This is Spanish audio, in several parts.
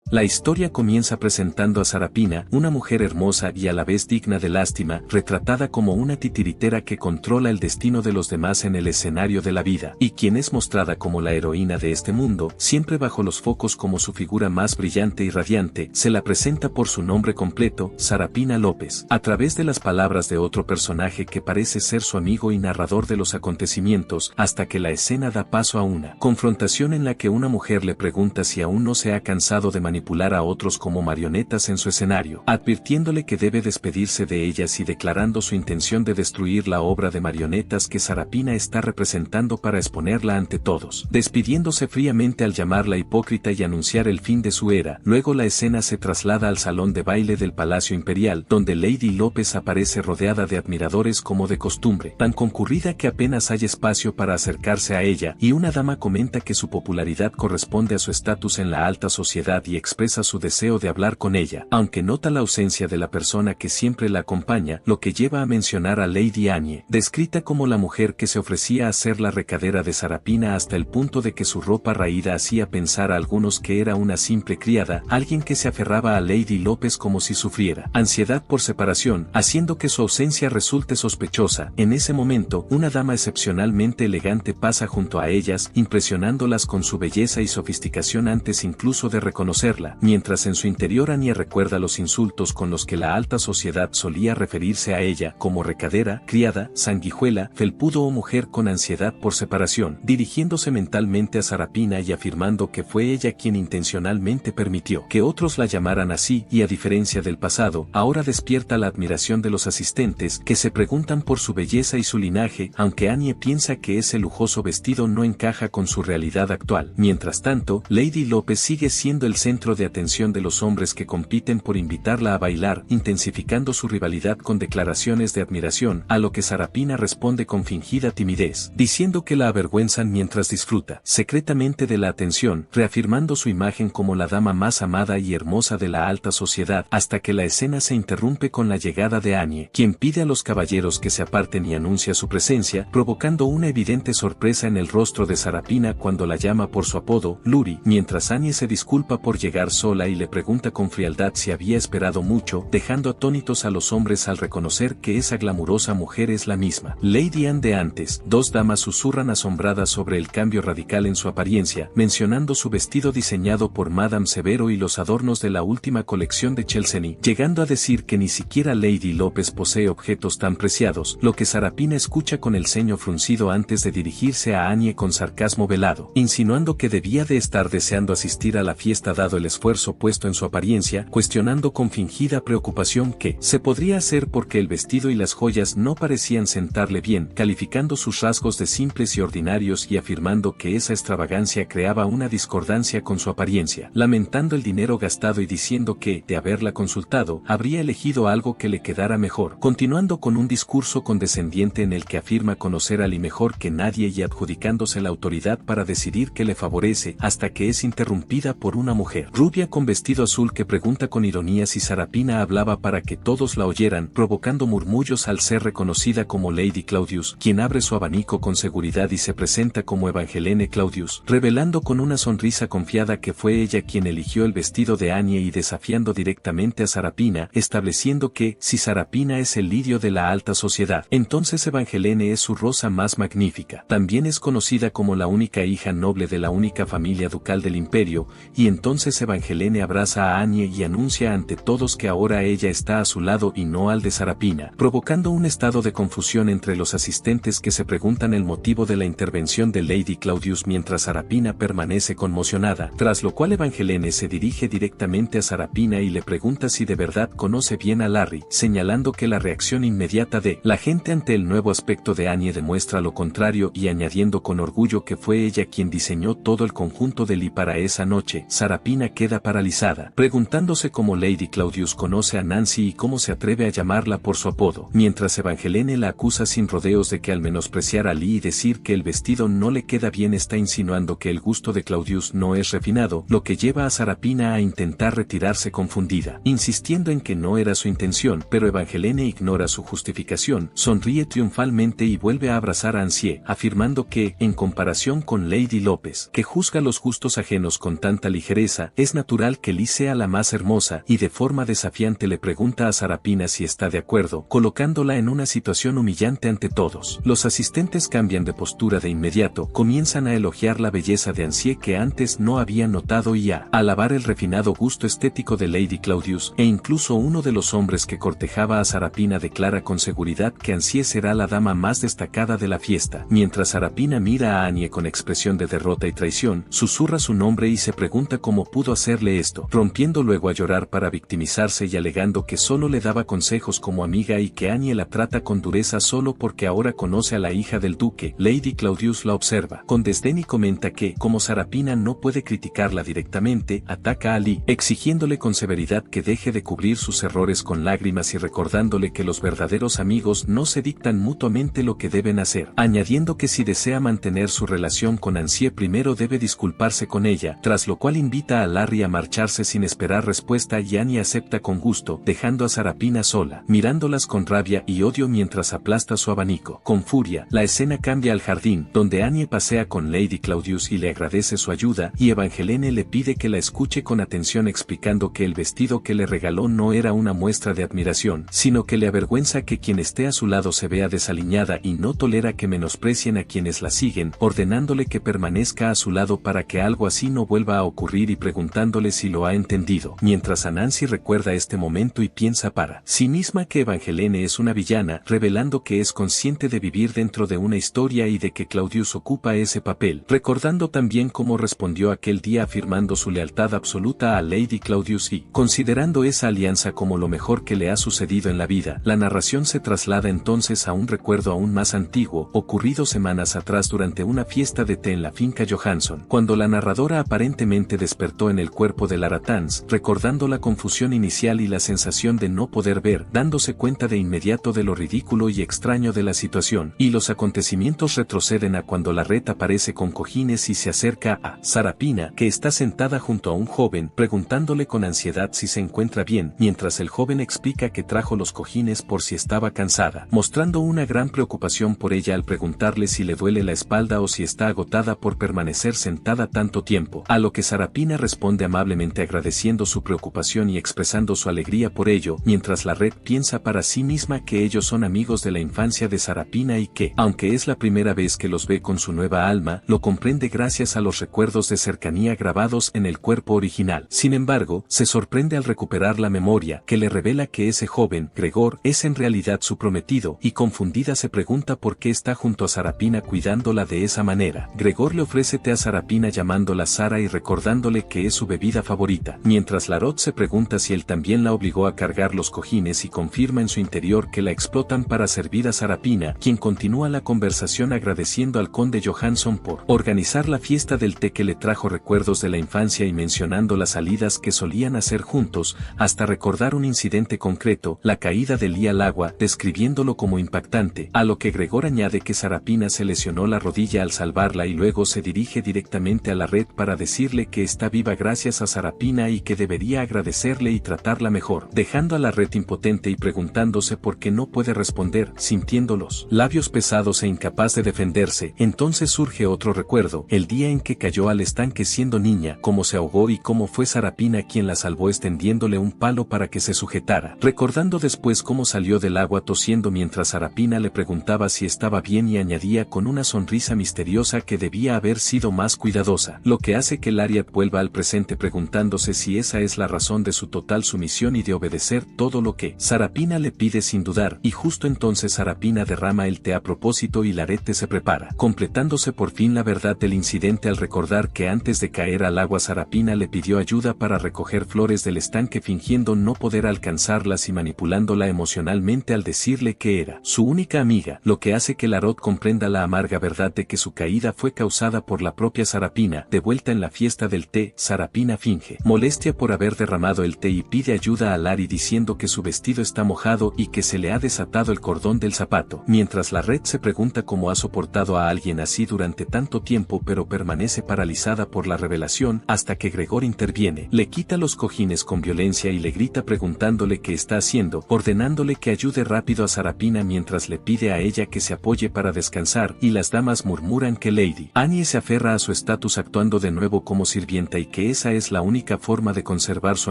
La historia comienza presentando a Sarapina, una mujer hermosa y a la vez digna de lástima, retratada como una titiritera que controla el destino de los demás en el escenario de la vida, y quien es mostrada como la heroína de este mundo, siempre bajo los focos como su figura más brillante y radiante. Se la presenta por su nombre completo, Sarapina López, a través de las palabras de otro personaje que parece ser su amigo y narrador de los acontecimientos, hasta que la escena da paso a una confrontación en la que una mujer le pregunta si aún no se ha cansado de manipular a otros como marionetas en su escenario, advirtiéndole que debe despedirse de ellas y declarando su intención de destruir la obra de marionetas que Sarapina está representando para exponerla ante todos, despidiéndose fríamente al llamarla hipócrita y anunciar el fin de su era. Luego la escena se traslada al salón de baile del Palacio Imperial, donde Lady López aparece rodeada de admiradores como de costumbre, tan concurrida que apenas hay espacio para acercarse a ella, y una dama comenta que su popularidad corresponde a su estatus en la alta sociedad y expresa su deseo de hablar con ella, aunque nota la ausencia de la persona que siempre la acompaña, lo que lleva a mencionar a Lady Annie, descrita como la mujer que se ofrecía a ser la recadera de Sarapina hasta el punto de que su ropa raída hacía pensar a algunos que era una simple criada, alguien que se aferraba a Lady López como si sufriera ansiedad por separación, haciendo que su ausencia resulte sospechosa. En ese momento, una dama excepcionalmente elegante pasa junto a ellas, impresionándolas con su belleza y sofisticación antes incluso de reconocerla, mientras en su interior Annie recuerda los insultos con los que la alta sociedad solía referirse a ella, como recadera, criada, sanguijuela, felpudo o mujer con ansiedad por separación, dirigiéndose mentalmente a Sarapina y afirmando que fue ella quien intencionalmente permitió que otros la llamaran así, y a diferencia del pasado, ahora despierta la admiración de los asistentes, que se preguntan por su belleza y su linaje, aunque Annie piensa que ese lujoso vestido no encaja con su realidad actual. Mientras tanto, Lady López sigue siendo el centro de atención de los hombres que compiten por invitarla a bailar, intensificando su rivalidad con declaraciones de admiración, a lo que Sarapina responde con fingida timidez, diciendo que la avergüenzan mientras disfruta secretamente de la atención, reafirmando su imagen como la dama más amada y hermosa de la alta sociedad, hasta que la escena se interrumpe con la llegada de Annie, quien pide a los caballeros que se aparten y anuncia su presencia, provocando una evidente sorpresa en el rostro de Sarapina cuando la llama por su apodo, Luri, mientras Annie se disculpa por llegar sola y le pregunta con frialdad si había esperado mucho, dejando atónitos a los hombres al reconocer que esa glamurosa mujer es la misma Lady Anne de antes. Dos damas susurran asombradas sobre el cambio radical en su apariencia, mencionando su vestido diseñado por Madame Severo y los adornos de la última colección de Chelsea, llegando a decir que ni siquiera Lady López posee objetos tan preciados, lo que Sarapina escucha con el ceño fruncido antes de dirigirse a Annie con sarcasmo velado, insinuando que debía de estar deseando asistir a la fiesta dado el esfuerzo puesto en su apariencia, cuestionando con fingida preocupación qué se podría hacer porque el vestido y las joyas no parecían sentarle bien, calificando sus rasgos de simples y ordinarios y afirmando que esa extravagancia creaba una discordancia con su apariencia, lamentando el dinero gastado y diciendo que, de haberla consultado, habría elegido algo que le quedara mejor, continuando con un discurso condescendiente en el que afirma conocer a Lee mejor que nadie y adjudicándose la autoridad para decidir qué le favorece, hasta que es interrumpida por una mujer rubia con vestido azul que pregunta con ironía si Sarapina hablaba para que todos la oyeran, provocando murmullos al ser reconocida como Lady Claudius, quien abre su abanico con seguridad y se presenta como Evangelene Claudius, revelando con una sonrisa confiada que fue ella quien eligió el vestido de Annie y desafiando directamente a Sarapina, estableciendo que, si Sarapina es el lirio de la alta sociedad, entonces Evangelene es su rosa más magnífica. También es conocida como la única hija noble de la única familia ducal del imperio, y entonces Evangelene abraza a Annie y anuncia ante todos que ahora ella está a su lado y no al de Sarapina, provocando un estado de confusión entre los asistentes que se preguntan el motivo de la intervención de Lady Claudius mientras Sarapina permanece conmocionada, tras lo cual Evangelene se dirige directamente a Sarapina y le pregunta si de verdad conoce bien a Larry, señalando que la reacción inmediata de la gente ante el nuevo aspecto de Annie demuestra lo contrario y añadiendo con orgullo que fue ella quien diseñó todo el conjunto de Lee para esa noche. Sarapina queda paralizada, preguntándose cómo Lady Claudius conoce a Nancy y cómo se atreve a llamarla por su apodo, mientras Evangelene la acusa sin rodeos de que al menospreciar a Lee y decir que el vestido no le queda bien está insinuando que el gusto de Claudius no es refinado, lo que lleva a Sarapina a intentar retirarse confundida, insistiendo en que no era su intención, pero Evangelene ignora su justificación, sonríe triunfalmente y vuelve a abrazar a Ansie, afirmando que, en comparación con Lady López, que juzga los gustos ajenos con tanta ligereza, es natural que Lee sea la más hermosa y de forma desafiante le pregunta a Sarapina si está de acuerdo, colocándola en una situación humillante ante todos. Los asistentes cambian de postura de inmediato, comienzan a elogiar la belleza de Ancie que antes no habían notado y a alabar el refinado gusto estético de Lady Claudius, e incluso uno de los hombres que cortejaba a Sarapina declara con seguridad que Ancie será la dama más destacada de la fiesta. Mientras Sarapina mira a Anie con expresión de derrota y traición, susurra su nombre y se pregunta cómo pudo hacerle esto, rompiendo luego a llorar para victimizarse y alegando que solo le daba consejos como amiga y que Anie la trata con dureza solo porque ahora conoce a la hija del duque. Lady Claudius la observa con desdén y comenta que, como Sarapina no puede criticarla directamente, ataca a Lee, exigiéndole con severidad que deje de cubrir sus errores con lágrimas y recordándole que los verdaderos amigos no se dictan mutuamente lo que deben hacer, añadiendo que si desea mantener su relación con Ancie primero debe disculparse con ella, tras lo cual invita a Larry a marcharse sin esperar respuesta y Anie acepta con gusto, dejando a Sarapina sola, mirándolas con rabia y odio mientras aplasta su abanico. Con furia, la escena cambia al jardín, donde Anie pasea con Lady Claudius y le agradece su ayuda, y Evangeline le pide que la escuche con atención explicando que el vestido que le regaló no era una muestra de admiración, sino que le avergüenza que quien esté a su lado se vea desaliñada y no tolera que menosprecien a quienes la siguen, ordenándole que permanezca a su lado para que algo así no vuelva a ocurrir y preguntándole si lo ha entendido. Mientras Anansi recuerda este momento y piensa para sí misma que Evangeline es una villana, revelando que es consciente de vivir dentro de una historia y de que Claudius ocupa ese papel, recordando también cómo respondió aquel día afirmando su lealtad absoluta a Lady Claudius y considerando esa alianza como lo mejor que le ha sucedido en la vida. La narración se traslada entonces a un recuerdo aún más antiguo, ocurrido semanas atrás durante una fiesta de té en la finca Johansson, cuando la narradora aparentemente despertó en el cuerpo de Lara Tanz, recordando la confusión inicial y la sensación de no poder ver, dándose cuenta de inmediato de lo ridículo y extraño de la situación, y los acontecimientos retroceden a cuando la red aparece con cojines y se acerca a Sarapina, que está sentada junto a un joven, preguntándole con ansiedad si se encuentra bien, mientras el joven explica que trajo los cojines por si estaba cansada, mostrando una gran preocupación por ella al preguntarle si le duele la espalda o si está agotada por permanecer sentada tanto tiempo, a lo que Sarapina responde amablemente agradeciendo su preocupación y expresando su alegría por ello, mientras la red piensa para sí misma que ellos son amigos de la infancia de Sarapina y que, aunque es la primera vez que los ve con su nueva alma, lo comprende gracias a los recuerdos de cercanía grabados en el cuerpo original. Sin embargo, se sorprende al recuperar la memoria, que le revela que ese joven, Gregor, es en realidad su prometido, y confundida se pregunta por qué está junto a Sarapina cuidándola de esa manera. Gregor le ofrece té a Sarapina llamándola Sara y recordándole que es su bebida favorita, mientras Larot se pregunta si él también la obligó a cargar los cojines y confirma en su interior que la explotan para servir a Sarapina, quien continúa la conversación agradeciendo al conde Johansson por organizar la fiesta del té que le trajo recuerdos de la infancia y mencionando las salidas que solían hacer juntos, hasta recordar un incidente concreto, la caída de Lee al agua, describiéndolo como impactante, a lo que Gregor añade que Sarapina se lesionó la rodilla al salvarla y luego se dirige directamente a la red para decirle que está viva gracias a Sarapina y que debería agradecerle y tratarla mejor, dejando a la red impotente y preguntándose por qué no puede responder, sintiendo los labios pesados e incapaz de defenderse. Entonces surge otro recuerdo, el día en que cayó al estanque siendo niña, cómo se ahogó y cómo fue Sarapina quien la salvó extendiéndole un palo para que se sujetara, recordando después cómo salió del agua tosiendo mientras Sarapina le preguntaba si estaba bien y añadía con una sonrisa misteriosa que debía haber sido más cuidadosa, lo que hace que Lariat vuelva al presente preguntándose si esa es la razón de su total sumisión y de obedecer todo lo que Sarapina le pide sin dudar, y justo entonces Sarapina derrama el té a propósito y Larete se prepara, completándose por fin la verdad del incidente al recordar que antes de caer al agua Sarapina le pidió ayuda para recoger flores del estanque fingiendo no poder alcanzarlas y manipulándola emocionalmente al decirle que era su única amiga, lo que hace que Larot comprenda la amarga verdad de que su caída fue causada por la propia Sarapina. De vuelta en la fiesta del té, Sarapina finge molestia por haber derramado el té y pide ayuda a Lari diciendo que su vestido está mojado y que se le ha desatado el cordón del zapato, mientras la red se pregunta cómo ha soportado a alguien así durante tanto tiempo pero permanece paralizada por la revelación hasta que Gregor interviene, le quita los cojines con violencia y le grita preguntándole qué está haciendo, ordenándole que ayude rápido a Sarapina mientras le pide a ella que se apoye para descansar y las damas murmuran que Lady Annie se aferra a su estatus actuando de nuevo como sirvienta y que que esa es la única forma de conservar su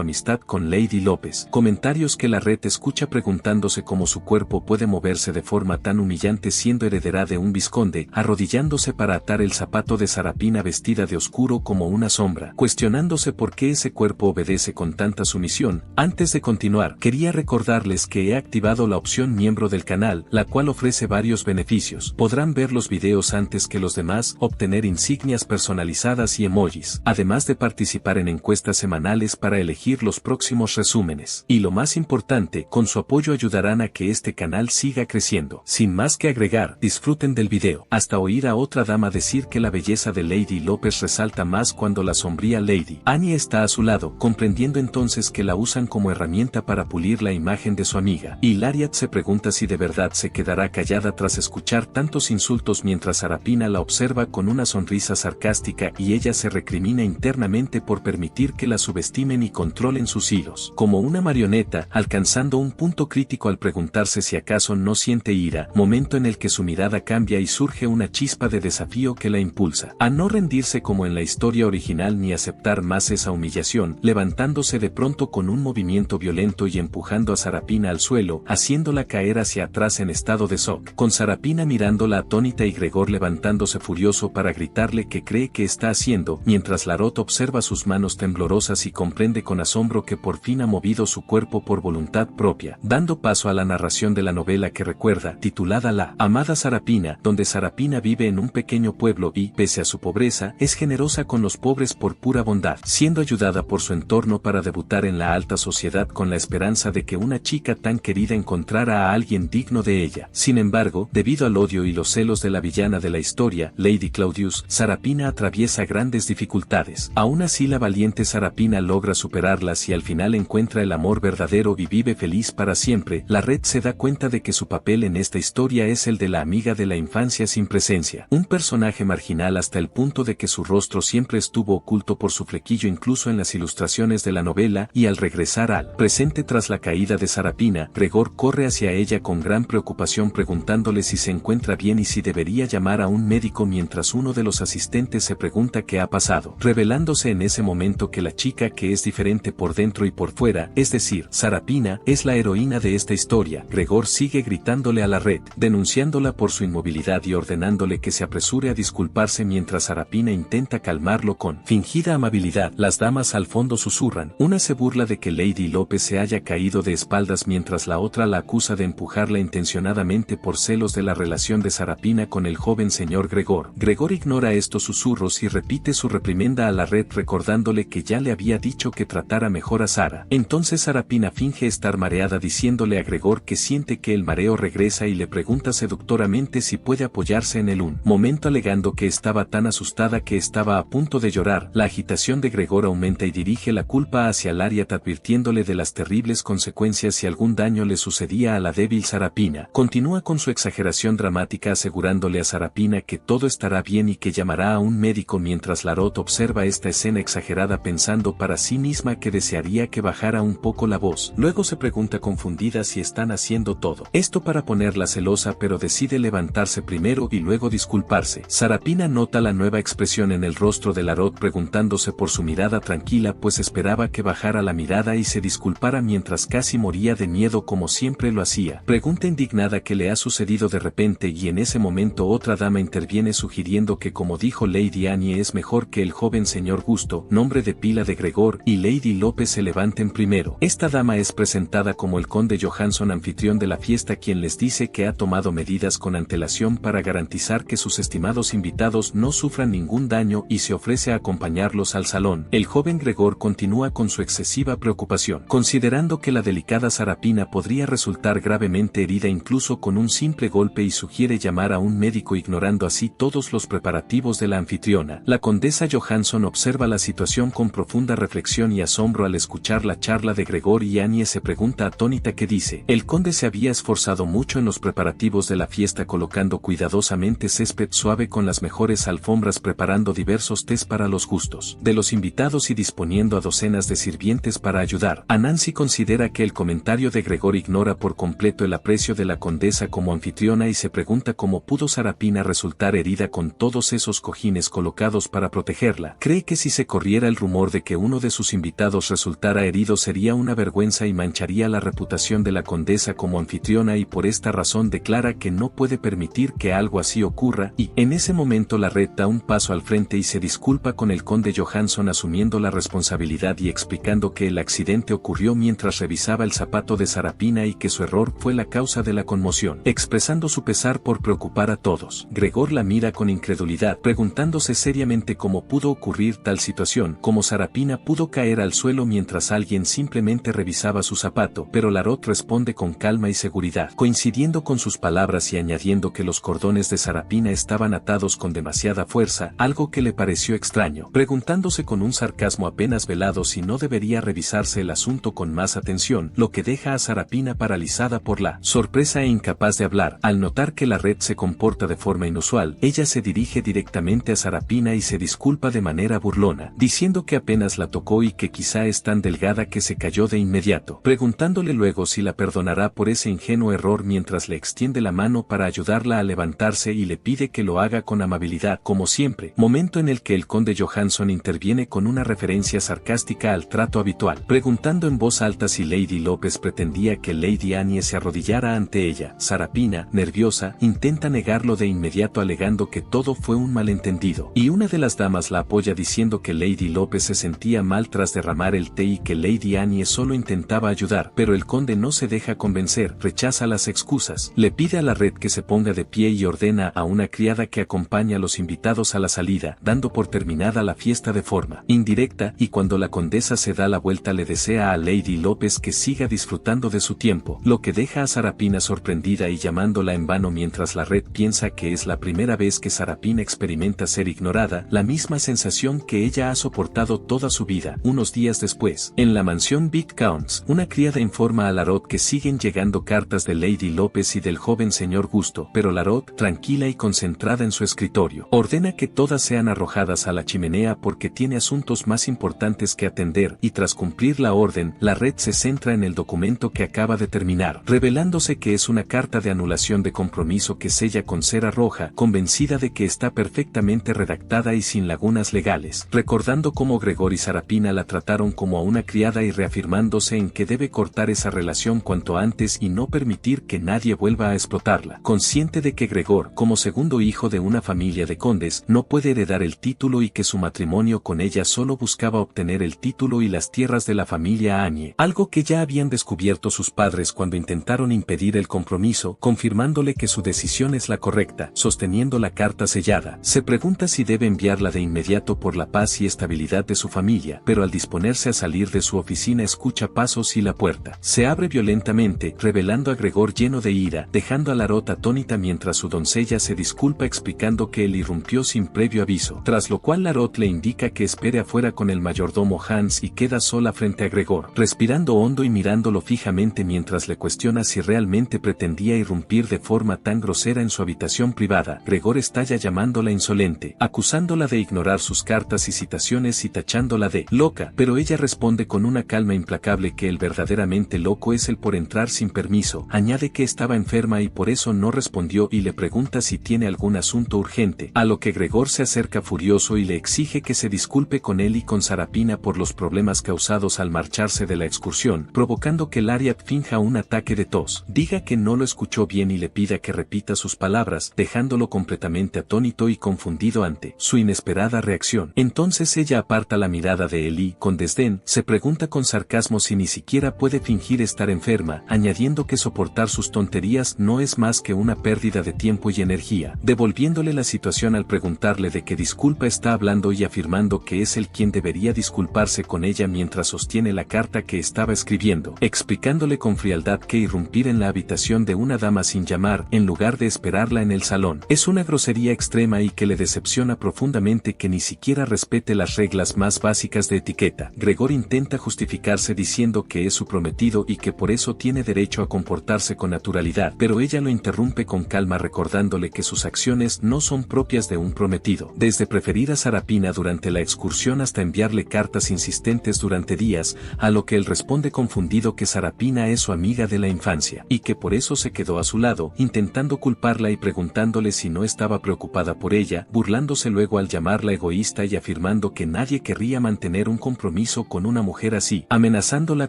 amistad con Lady López. Comentarios que la red escucha preguntándose cómo su cuerpo puede moverse de forma tan humillante siendo heredera de un vizconde, arrodillándose para atar el zapato de Sarapina vestida de oscuro como una sombra, cuestionándose por qué ese cuerpo obedece con tanta sumisión. Antes de continuar, quería recordarles que he activado la opción miembro del canal, la cual ofrece varios beneficios. Podrán ver los videos antes que los demás, obtener insignias personalizadas y emojis, además de participar en encuestas semanales para elegir los próximos resúmenes. Y lo más importante, con su apoyo ayudarán a que este canal siga creciendo. Sin más que agregar, disfruten del video. Hasta oír a otra dama decir que la belleza de Lady López resalta más cuando la sombría Lady Annie está a su lado, comprendiendo entonces que la usan como herramienta para pulir la imagen de su amiga. Y Lariat se pregunta si de verdad se quedará callada tras escuchar tantos insultos mientras Sarapina la observa con una sonrisa sarcástica y ella se recrimina internamente por permitir que la subestimen y controlen sus hilos. Como una marioneta, alcanzando un punto crítico al preguntarse si acaso no siente ira, momento en el que su mirada cambia y surge una chispa de desafío que la impulsa a no rendirse como en la historia original ni aceptar más esa humillación, levantándose de pronto con un movimiento violento y empujando a Sarapina al suelo, haciéndola caer hacia atrás en estado de shock, con Sarapina mirándola atónita y Gregor levantándose furioso para gritarle qué cree que está haciendo, mientras Larot observa sus manos temblorosas y comprende con asombro que por fin ha movido su cuerpo por voluntad propia, dando paso a la narración de la novela que recuerda, titulada La amada Sarapina, donde Sarapina vive en un pequeño pueblo y, pese a su pobreza, es generosa con los pobres por pura bondad, siendo ayudada por su entorno para debutar en la alta sociedad con la esperanza de que una chica tan querida encontrara a alguien digno de ella. Sin embargo, debido al odio y los celos de la villana de la historia, Lady Claudius, Sarapina atraviesa grandes dificultades. Aún así la valiente Sarapina logra superarlas y al final encuentra el amor verdadero y vive feliz para siempre. La red se da cuenta de que su papel en esta historia es el de la amiga de la infancia sin presencia, un personaje marginal hasta el punto de que su rostro siempre estuvo oculto por su flequillo incluso en las ilustraciones de la novela, y al regresar al presente tras la caída de Sarapina, Gregor corre hacia ella con gran preocupación preguntándole si se encuentra bien y si debería llamar a un médico mientras uno de los asistentes se pregunta qué ha pasado, revelándose en ese momento que la chica que es diferente por dentro y por fuera, es decir, Sarapina, es la heroína de esta historia. Gregor sigue gritándole a la red, denunciándola por su inmovilidad y ordenándole que se apresure a disculparse mientras Sarapina intenta calmarlo con fingida amabilidad. Las damas al fondo susurran, una se burla de que Lady López se haya caído de espaldas mientras la otra la acusa de empujarla intencionadamente por celos de la relación de Sarapina con el joven señor Gregor. Gregor ignora estos susurros y repite su reprimenda a la red recordándole que ya le había dicho que tratara mejor a Sara. Entonces Sarapina finge estar mareada diciéndole a Gregor que siente que el mareo regresa y le pregunta seductoramente si puede apoyarse en un momento alegando que estaba tan asustada que estaba a punto de llorar. La agitación de Gregor aumenta y dirige la culpa hacia Lariat advirtiéndole de las terribles consecuencias si algún daño le sucedía a la débil Sarapina. Continúa con su exageración dramática asegurándole a Sarapina que todo estará bien y que llamará a un médico mientras Larot observa esta escena exagerada pensando para sí misma que desearía que bajara un poco la voz. Luego se pregunta confundida si están haciendo todo esto para ponerla celosa, pero decide levantarse primero y luego disculparse. Sarapina nota la nueva expresión en el rostro de Larot preguntándose por su mirada tranquila, pues esperaba que bajara la mirada y se disculpara mientras casi moría de miedo como siempre lo hacía. Pregunta indignada qué le ha sucedido de repente y en ese momento otra dama interviene sugiriendo que como dijo Lady Annie es mejor que el joven señor Gusto, nombre de pila de Gregor, y Lady López se levanten primero. Esta dama es presentada como el conde Johansson, anfitrión de la fiesta, quien les dice que ha tomado medidas con antelación para garantizar que sus estimados invitados no sufran ningún daño y se ofrece a acompañarlos al salón. El joven Gregor continúa con su excesiva preocupación, considerando que la delicada Sarapina podría resultar gravemente herida incluso con un simple golpe y sugiere llamar a un médico ignorando así todos los preparativos de la anfitriona. La condesa Johansson observa la situación con profunda reflexión y asombro al escuchar la charla de Gregor y Annie se pregunta atónita qué dice. El conde se había esforzado mucho en los preparativos de la fiesta colocando cuidadosamente césped suave con las mejores alfombras, preparando diversos tés para los gustos de los invitados y disponiendo a docenas de sirvientes para ayudar. Anansi considera que el comentario de Gregor ignora por completo el aprecio de la condesa como anfitriona y se pregunta cómo pudo Sarapina resultar herida con todos esos cojines colocados para protegerla. Cree que si se se corriera el rumor de que uno de sus invitados resultara herido sería una vergüenza y mancharía la reputación de la condesa como anfitriona, y por esta razón declara que no puede permitir que algo así ocurra, y en ese momento la red da un paso al frente y se disculpa con el conde Johansson, asumiendo la responsabilidad y explicando que el accidente ocurrió mientras revisaba el zapato de Sarapina y que su error fue la causa de la conmoción, expresando su pesar por preocupar a todos. Gregor la mira con incredulidad, preguntándose seriamente cómo pudo ocurrir tal situación, cómo Sarapina pudo caer al suelo mientras alguien simplemente revisaba su zapato, pero Larot responde con calma y seguridad, coincidiendo con sus palabras y añadiendo que los cordones de Sarapina estaban atados con demasiada fuerza, algo que le pareció extraño, preguntándose con un sarcasmo apenas velado si no debería revisarse el asunto con más atención, lo que deja a Sarapina paralizada por la sorpresa e incapaz de hablar. Al notar que la red se comporta de forma inusual, ella se dirige directamente a Sarapina y se disculpa de manera burlona, diciendo que apenas la tocó y que quizá es tan delgada que se cayó de inmediato, preguntándole luego si la perdonará por ese ingenuo error mientras le extiende la mano para ayudarla a levantarse y le pide que lo haga con amabilidad, como siempre, momento en el que el conde Johansson interviene con una referencia sarcástica al trato habitual, preguntando en voz alta si Lady López pretendía que Lady Annie se arrodillara ante ella. Sarapina, nerviosa, intenta negarlo de inmediato alegando que todo fue un malentendido, y una de las damas la apoya diciendo que Lady López se sentía mal tras derramar el té y que Lady Annie solo intentaba ayudar, pero el conde no se deja convencer, rechaza las excusas, le pide a la red que se ponga de pie y ordena a una criada que acompañe a los invitados a la salida, dando por terminada la fiesta de forma indirecta, y cuando la condesa se da la vuelta le desea a Lady López que siga disfrutando de su tiempo, lo que deja a Sarapina sorprendida y llamándola en vano mientras la red piensa que es la primera vez que Sarapina experimenta ser ignorada, la misma sensación que ella ha soportado toda su vida. Unos días después, en la mansión Big Counts, una criada informa a Larot que siguen llegando cartas de Lady López y del joven señor Gusto, pero Larot, tranquila y concentrada en su escritorio, ordena que todas sean arrojadas a la chimenea porque tiene asuntos más importantes que atender, y tras cumplir la orden, la red se centra en el documento que acaba de terminar, revelándose que es una carta de anulación de compromiso que sella con cera roja, convencida de que está perfectamente redactada y sin lagunas legales, recordando cómo Gregor y Sarapina la trataron como a una criada y reafirmándose en que debe cortar esa relación cuanto antes y no permitir que nadie vuelva a explotarla. Consciente de que Gregor, como segundo hijo de una familia de condes, no puede heredar el título y que su matrimonio con ella solo buscaba obtener el título y las tierras de la familia Annie, algo que ya habían descubierto sus padres cuando intentaron impedir el compromiso, confirmándole que su decisión es la correcta, sosteniendo la carta sellada, se pregunta si debe enviarla de inmediato por la paz y estabilidad de su familia, pero al disponerse a salir de su oficina escucha pasos y la puerta se abre violentamente, revelando a Gregor lleno de ira, dejando a Larot atónita mientras su doncella se disculpa explicando que él irrumpió sin previo aviso, tras lo cual Larot le indica que espere afuera con el mayordomo Hans y queda sola frente a Gregor, respirando hondo y mirándolo fijamente mientras le cuestiona si realmente pretendía irrumpir de forma tan grosera en su habitación privada. Gregor estalla llamándola insolente, acusándola de ignorar sus cartas y citaciones y tachándola de loca, pero ella responde con una calma implacable que el verdaderamente loco es el por entrar sin permiso, añade que estaba enferma y por eso no respondió y le pregunta si tiene algún asunto urgente, a lo que Gregor se acerca furioso y le exige que se disculpe con él y con Sarapina por los problemas causados al marcharse de la excursión, provocando que Lariat finja un ataque de tos, diga que no lo escuchó bien y le pida que repita sus palabras, dejándolo completamente atónito y confundido ante su inesperada reacción. Entonces ella aparta la mirada de él y, con desdén, se pregunta con sarcasmo si ni siquiera puede fingir estar enferma, añadiendo que soportar sus tonterías no es más que una pérdida de tiempo y energía, devolviéndole la situación al preguntarle de qué disculpa está hablando y afirmando que es él quien debería disculparse con ella mientras sostiene la carta que estaba escribiendo, explicándole con frialdad que irrumpir en la habitación de una dama sin llamar, en lugar de esperarla en el salón, es una grosería extrema y que le decepciona profundamente que ni siquiera respete las reglas más básicas de etiqueta. Gregor intenta justificarse diciendo que es su prometido y que por eso tiene derecho a comportarse con naturalidad, pero ella lo interrumpe con calma recordándole que sus acciones no son propias de un prometido, desde preferir a Sarapina durante la excursión hasta enviarle cartas insistentes durante días, a lo que él responde confundido que Sarapina es su amiga de la infancia, y que por eso se quedó a su lado, intentando culparla y preguntándole si no estaba preocupada por ella, burlándose luego al llamarla egoísta y afirmando afirmando que nadie querría mantener un compromiso con una mujer así, amenazándola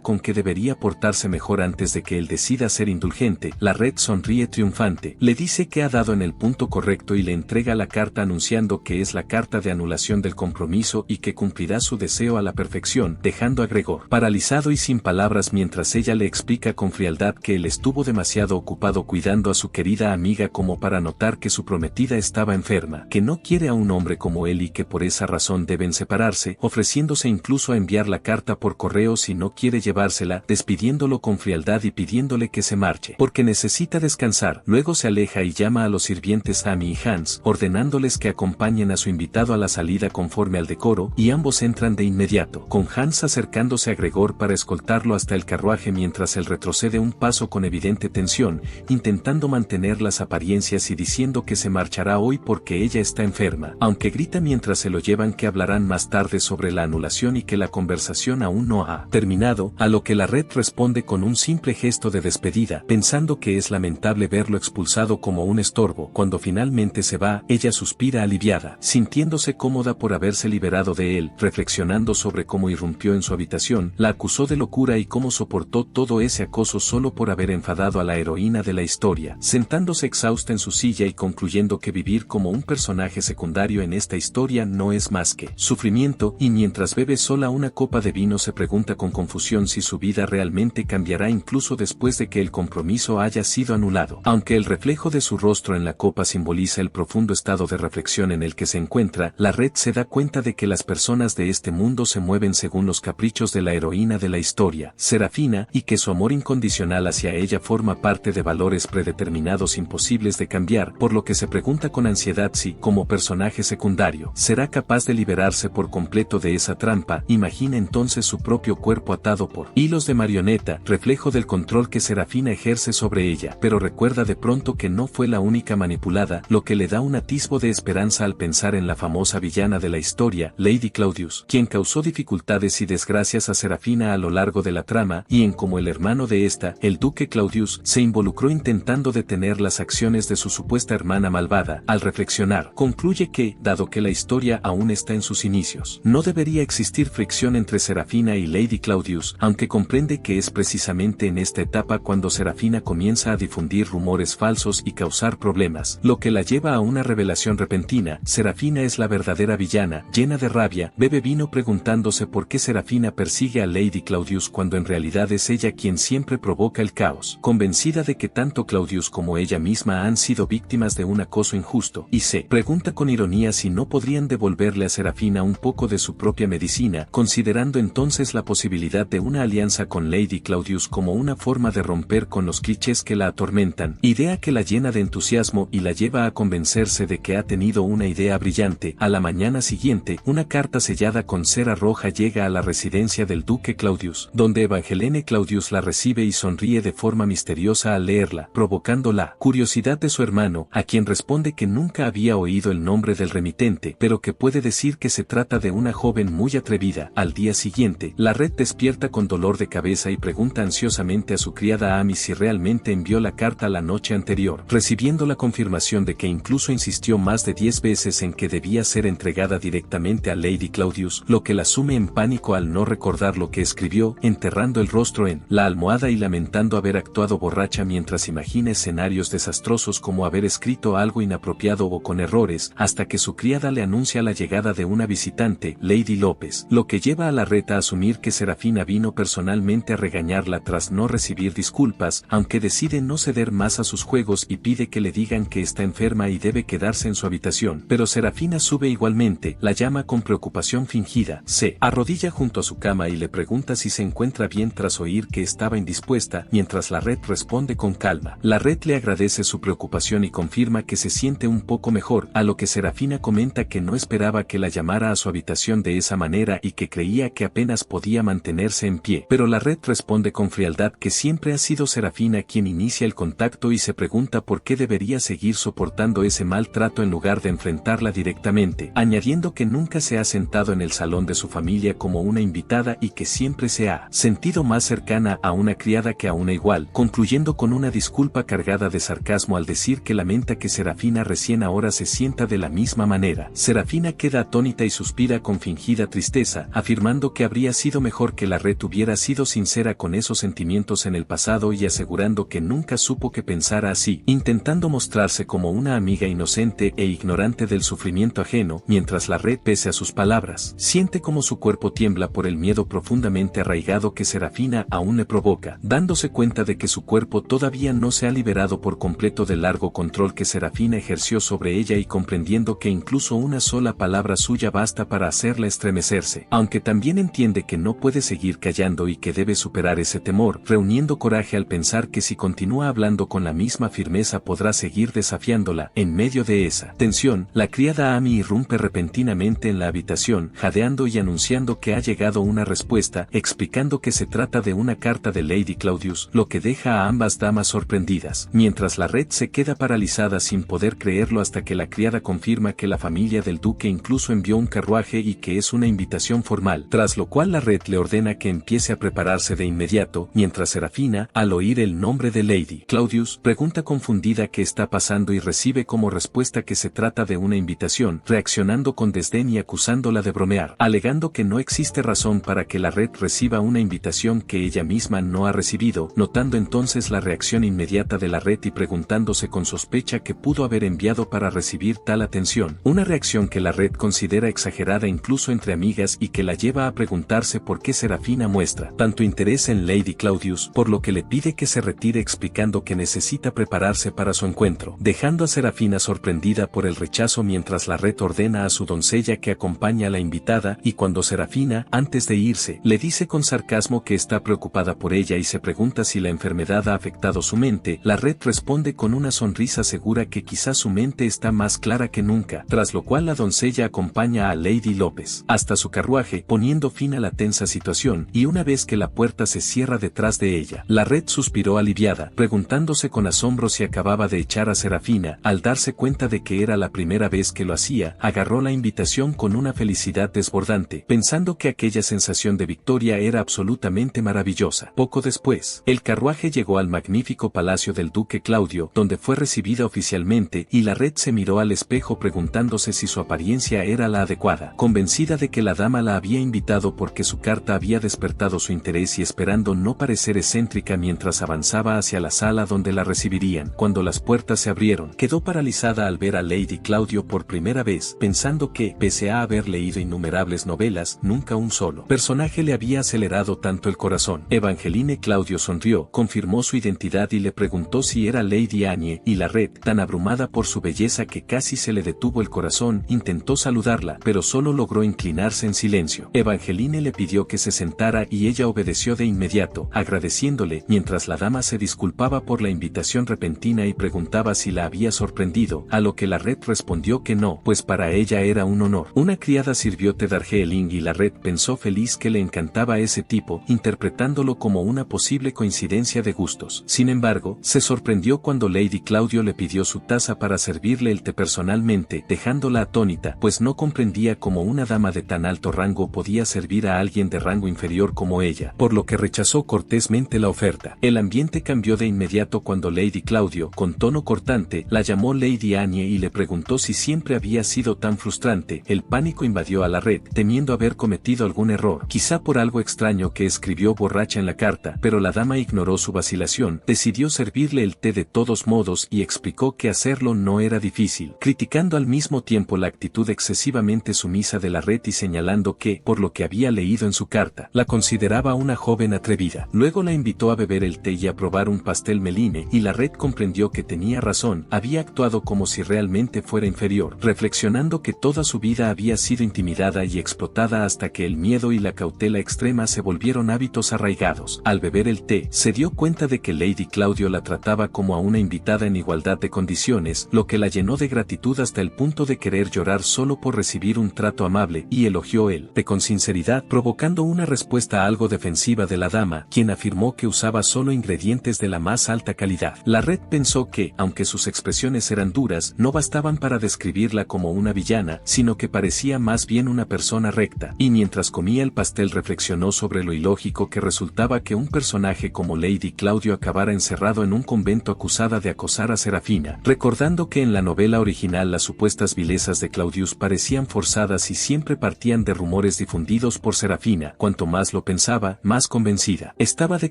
con que debería portarse mejor antes de que él decida ser indulgente. La Red sonríe triunfante, le dice que ha dado en el punto correcto y le entrega la carta anunciando que es la carta de anulación del compromiso y que cumplirá su deseo a la perfección, dejando a Gregor paralizado y sin palabras mientras ella le explica con frialdad que él estuvo demasiado ocupado cuidando a su querida amiga como para notar que su prometida estaba enferma, que no quiere a un hombre como él y que por esa razón deben separarse, ofreciéndose incluso a enviar la carta por correo si no quiere llevársela, despidiéndolo con frialdad y pidiéndole que se marche, porque necesita descansar. Luego se aleja y llama a los sirvientes Amy y Hans, ordenándoles que acompañen a su invitado a la salida conforme al decoro, y ambos entran de inmediato, con Hans acercándose a Gregor para escoltarlo hasta el carruaje mientras él retrocede un paso con evidente tensión, intentando mantener las apariencias y diciendo que se marchará hoy porque ella está enferma, aunque grita mientras se lo llevan que hablarán más tarde sobre la anulación y que la conversación aún no ha terminado, a lo que la Red responde con un simple gesto de despedida, pensando que es lamentable verlo expulsado como un estorbo. Cuando finalmente se va, ella suspira aliviada, sintiéndose cómoda por haberse liberado de él, reflexionando sobre cómo irrumpió en su habitación, la acusó de locura y cómo soportó todo ese acoso solo por haber enfadado a la heroína de la historia, sentándose exhausta en su silla y concluyendo que vivir como un personaje secundario en esta historia no es más que sufrimiento, y mientras bebe sola una copa de vino se pregunta con confusión si su vida realmente cambiará incluso después de que el compromiso haya sido anulado. Aunque el reflejo de su rostro en la copa simboliza el profundo estado de reflexión en el que se encuentra, la Red se da cuenta de que las personas de este mundo se mueven según los caprichos de la heroína de la historia, Serafina, y que su amor incondicional hacia ella forma parte de valores predeterminados imposibles de cambiar, por lo que se pregunta con ansiedad si, como personaje secundario, será capaz de liberarse por completo de esa trampa. Imagina entonces su propio cuerpo atado por hilos de marioneta, reflejo del control que Serafina ejerce sobre ella, pero recuerda de pronto que no fue la única manipulada, lo que le da un atisbo de esperanza al pensar en la famosa villana de la historia, Lady Claudius, quien causó dificultades y desgracias a Serafina a lo largo de la trama, y en cómo el hermano de esta, el duque Claudius, se involucró intentando detener las acciones de su supuesta hermana malvada. Al reflexionar, concluye que, dado que la historia aún está en sus inicios, no debería existir fricción entre Serafina y Lady Claudius, aunque comprende que es precisamente en esta etapa cuando Serafina comienza a difundir rumores falsos y causar problemas, lo que la lleva a una revelación repentina. Serafina es la verdadera villana. Llena de rabia, bebe vino preguntándose por qué Serafina persigue a Lady Claudius cuando en realidad es ella quien siempre provoca el caos, convencida de que tanto Claudius como ella misma han sido víctimas de un acoso injusto, y se pregunta con ironía si no podrían devolverle a Serafina un poco de su propia medicina, considerando entonces la posibilidad de una alianza con Lady Claudius como una forma de romper con los clichés que la atormentan, idea que la llena de entusiasmo y la lleva a convencerse de que ha tenido una idea brillante. A la mañana siguiente, una carta sellada con cera roja llega a la residencia del duque Claudius, donde Evangelene Claudius la recibe y sonríe de forma misteriosa al leerla, provocando la curiosidad de su hermano, a quien responde que nunca había oído el nombre del remitente, pero que puede decir que se trata de una joven muy atrevida. Al día siguiente, la Red despierta con dolor de cabeza y pregunta ansiosamente a su criada Amy si realmente envió la carta la noche anterior, recibiendo la confirmación de que incluso insistió más de 10 veces en que debía ser entregada directamente a Lady Claudius, lo que la sume en pánico al no recordar lo que escribió, enterrando el rostro en la almohada y lamentando haber actuado borracha mientras imagina escenarios desastrosos como haber escrito algo inapropiado o con errores, hasta que su criada le anuncia la llegada de una visitante, Lady López, lo que lleva a la Red a asumir que Serafina vino personalmente a regañarla tras no recibir disculpas, aunque decide no ceder más a sus juegos y pide que le digan que está enferma y debe quedarse en su habitación, pero Serafina sube igualmente, la llama con preocupación fingida, se arrodilla junto a su cama y le pregunta si se encuentra bien tras oír que estaba indispuesta, mientras la Red responde con calma. La Red le agradece su preocupación y confirma que se siente un poco mejor, a lo que Serafina comenta que no esperaba que la llamara a su habitación de esa manera y que creía que apenas podía mantenerse en pie, pero la Red responde con frialdad que siempre ha sido Serafina quien inicia el contacto y se pregunta por qué debería seguir soportando ese maltrato en lugar de enfrentarla directamente, añadiendo que nunca se ha sentado en el salón de su familia como una invitada y que siempre se ha sentido más cercana a una criada que a una igual, concluyendo con una disculpa cargada de sarcasmo al decir que lamenta que Serafina recién ahora se sienta de la misma manera. Serafina queda atónita atónita y suspira con fingida tristeza, afirmando que habría sido mejor que la Red hubiera sido sincera con esos sentimientos en el pasado y asegurando que nunca supo que pensara así, intentando mostrarse como una amiga inocente e ignorante del sufrimiento ajeno, mientras la Red, pese a sus palabras, siente como su cuerpo tiembla por el miedo profundamente arraigado que Serafina aún le provoca, dándose cuenta de que su cuerpo todavía no se ha liberado por completo del largo control que Serafina ejerció sobre ella y comprendiendo que incluso una sola palabra suya basta para hacerla estremecerse, aunque también entiende que no puede seguir callando y que debe superar ese temor, reuniendo coraje al pensar que si continúa hablando con la misma firmeza podrá seguir desafiándola. En medio de esa tensión, la criada Amy irrumpe repentinamente en la habitación, jadeando y anunciando que ha llegado una respuesta, explicando que se trata de una carta de Lady Claudius, lo que deja a ambas damas sorprendidas, mientras la Red se queda paralizada sin poder creerlo hasta que la criada confirma que la familia del duque incluso envió un carruaje y que es una invitación formal, tras lo cual la Red le ordena que empiece a prepararse de inmediato, mientras Serafina, al oír el nombre de Lady Claudius, pregunta confundida qué está pasando y recibe como respuesta que se trata de una invitación, reaccionando con desdén y acusándola de bromear, alegando que no existe razón para que la Red reciba una invitación que ella misma no ha recibido, notando entonces la reacción inmediata de la Red y preguntándose con sospecha qué pudo haber enviado para recibir tal atención, una reacción que la Red considera exagerada incluso entre amigas y que la lleva a preguntarse por qué Serafina muestra tanto interés en Lady Claudius, por lo que le pide que se retire explicando que necesita prepararse para su encuentro, dejando a Serafina sorprendida por el rechazo mientras la Red ordena a su doncella que acompañe a la invitada y cuando Serafina, antes de irse, le dice con sarcasmo que está preocupada por ella y se pregunta si la enfermedad ha afectado su mente, la Red responde con una sonrisa segura que quizás su mente está más clara que nunca, tras lo cual la doncella acompaña a Lady López hasta su carruaje, poniendo fin a la tensa situación, y una vez que la puerta se cierra detrás de ella, la Red suspiró aliviada, preguntándose con asombro si acababa de echar a Serafina. Al darse cuenta de que era la primera vez que lo hacía, agarró la invitación con una felicidad desbordante, pensando que aquella sensación de victoria era absolutamente maravillosa. Poco después, el carruaje llegó al magnífico palacio del duque Claudio, donde fue recibida oficialmente, y la Red se miró al espejo preguntándose si su apariencia era la adecuada, convencida de que la dama la había invitado porque su carta había despertado su interés y esperando no parecer excéntrica mientras avanzaba hacia la sala donde la recibirían. Cuando las puertas se abrieron, quedó paralizada al ver a Lady Claudio por primera vez, pensando que, pese a haber leído innumerables novelas, nunca un solo personaje le había acelerado tanto el corazón. Evangeline Claudio sonrió, confirmó su identidad y le preguntó si era Lady Annie, y la Red, tan abrumada por su belleza que casi se le detuvo el corazón, intentó saludarla, pero solo logró inclinarse en silencio. Evangeline le pidió que se sentara y ella obedeció de inmediato, agradeciéndole, mientras la dama se disculpaba por la invitación repentina y preguntaba si la había sorprendido, a lo que la Red respondió que no, pues para ella era un honor. Una criada sirvió té Darjeeling y la Red pensó feliz que le encantaba ese tipo, interpretándolo como una posible coincidencia de gustos. Sin embargo, se sorprendió cuando Lady Claudio le pidió su taza para servirle el té personalmente, dejándola atónita, pues no comprendía cómo una dama de tan alto rango podía servir a alguien de rango inferior como ella, por lo que rechazó cortésmente la oferta. El ambiente cambió de inmediato cuando Lady Claudio, con tono cortante, la llamó Lady Annie y le preguntó si siempre había sido tan frustrante. El pánico invadió a la Red, temiendo haber cometido algún error, quizá por algo extraño que escribió borracha en la carta, pero la dama ignoró su vacilación, decidió servirle el té de todos modos y explicó que hacerlo no era difícil, criticando al mismo tiempo la actitud excesivamente sumisa de la Red y señalando que, por lo que había leído en su carta, la consideraba una joven atrevida. Luego la invitó a beber el té y a probar un pastel Meline, y la Red comprendió que tenía razón, había actuado como si realmente fuera inferior, reflexionando que toda su vida había sido intimidada y explotada hasta que el miedo y la cautela extrema se volvieron hábitos arraigados. Al beber el té, se dio cuenta de que Lady Claudio la trataba como a una invitada en igualdad de condiciones, lo que la llenó de gratitud hasta el punto de querer llorar solo por recibir un trato amable, y elogió el té con sinceridad, provocando una respuesta algo defensiva de la dama, quien afirmó que usaba solo ingredientes de la más alta calidad. La Red pensó que, aunque sus expresiones eran duras, no bastaban para describirla como una villana, sino que parecía más bien una persona recta, y mientras comía el pastel reflexionó sobre lo ilógico que resultaba que un personaje como Lady Claudio acabara encerrado en un convento acusada de acosar a Serafina, recordando que en la novela original las supuestas vilezas de Claudius parecían parecían forzadas y siempre partían de rumores difundidos por Serafina. Cuanto más lo pensaba, más convencida estaba de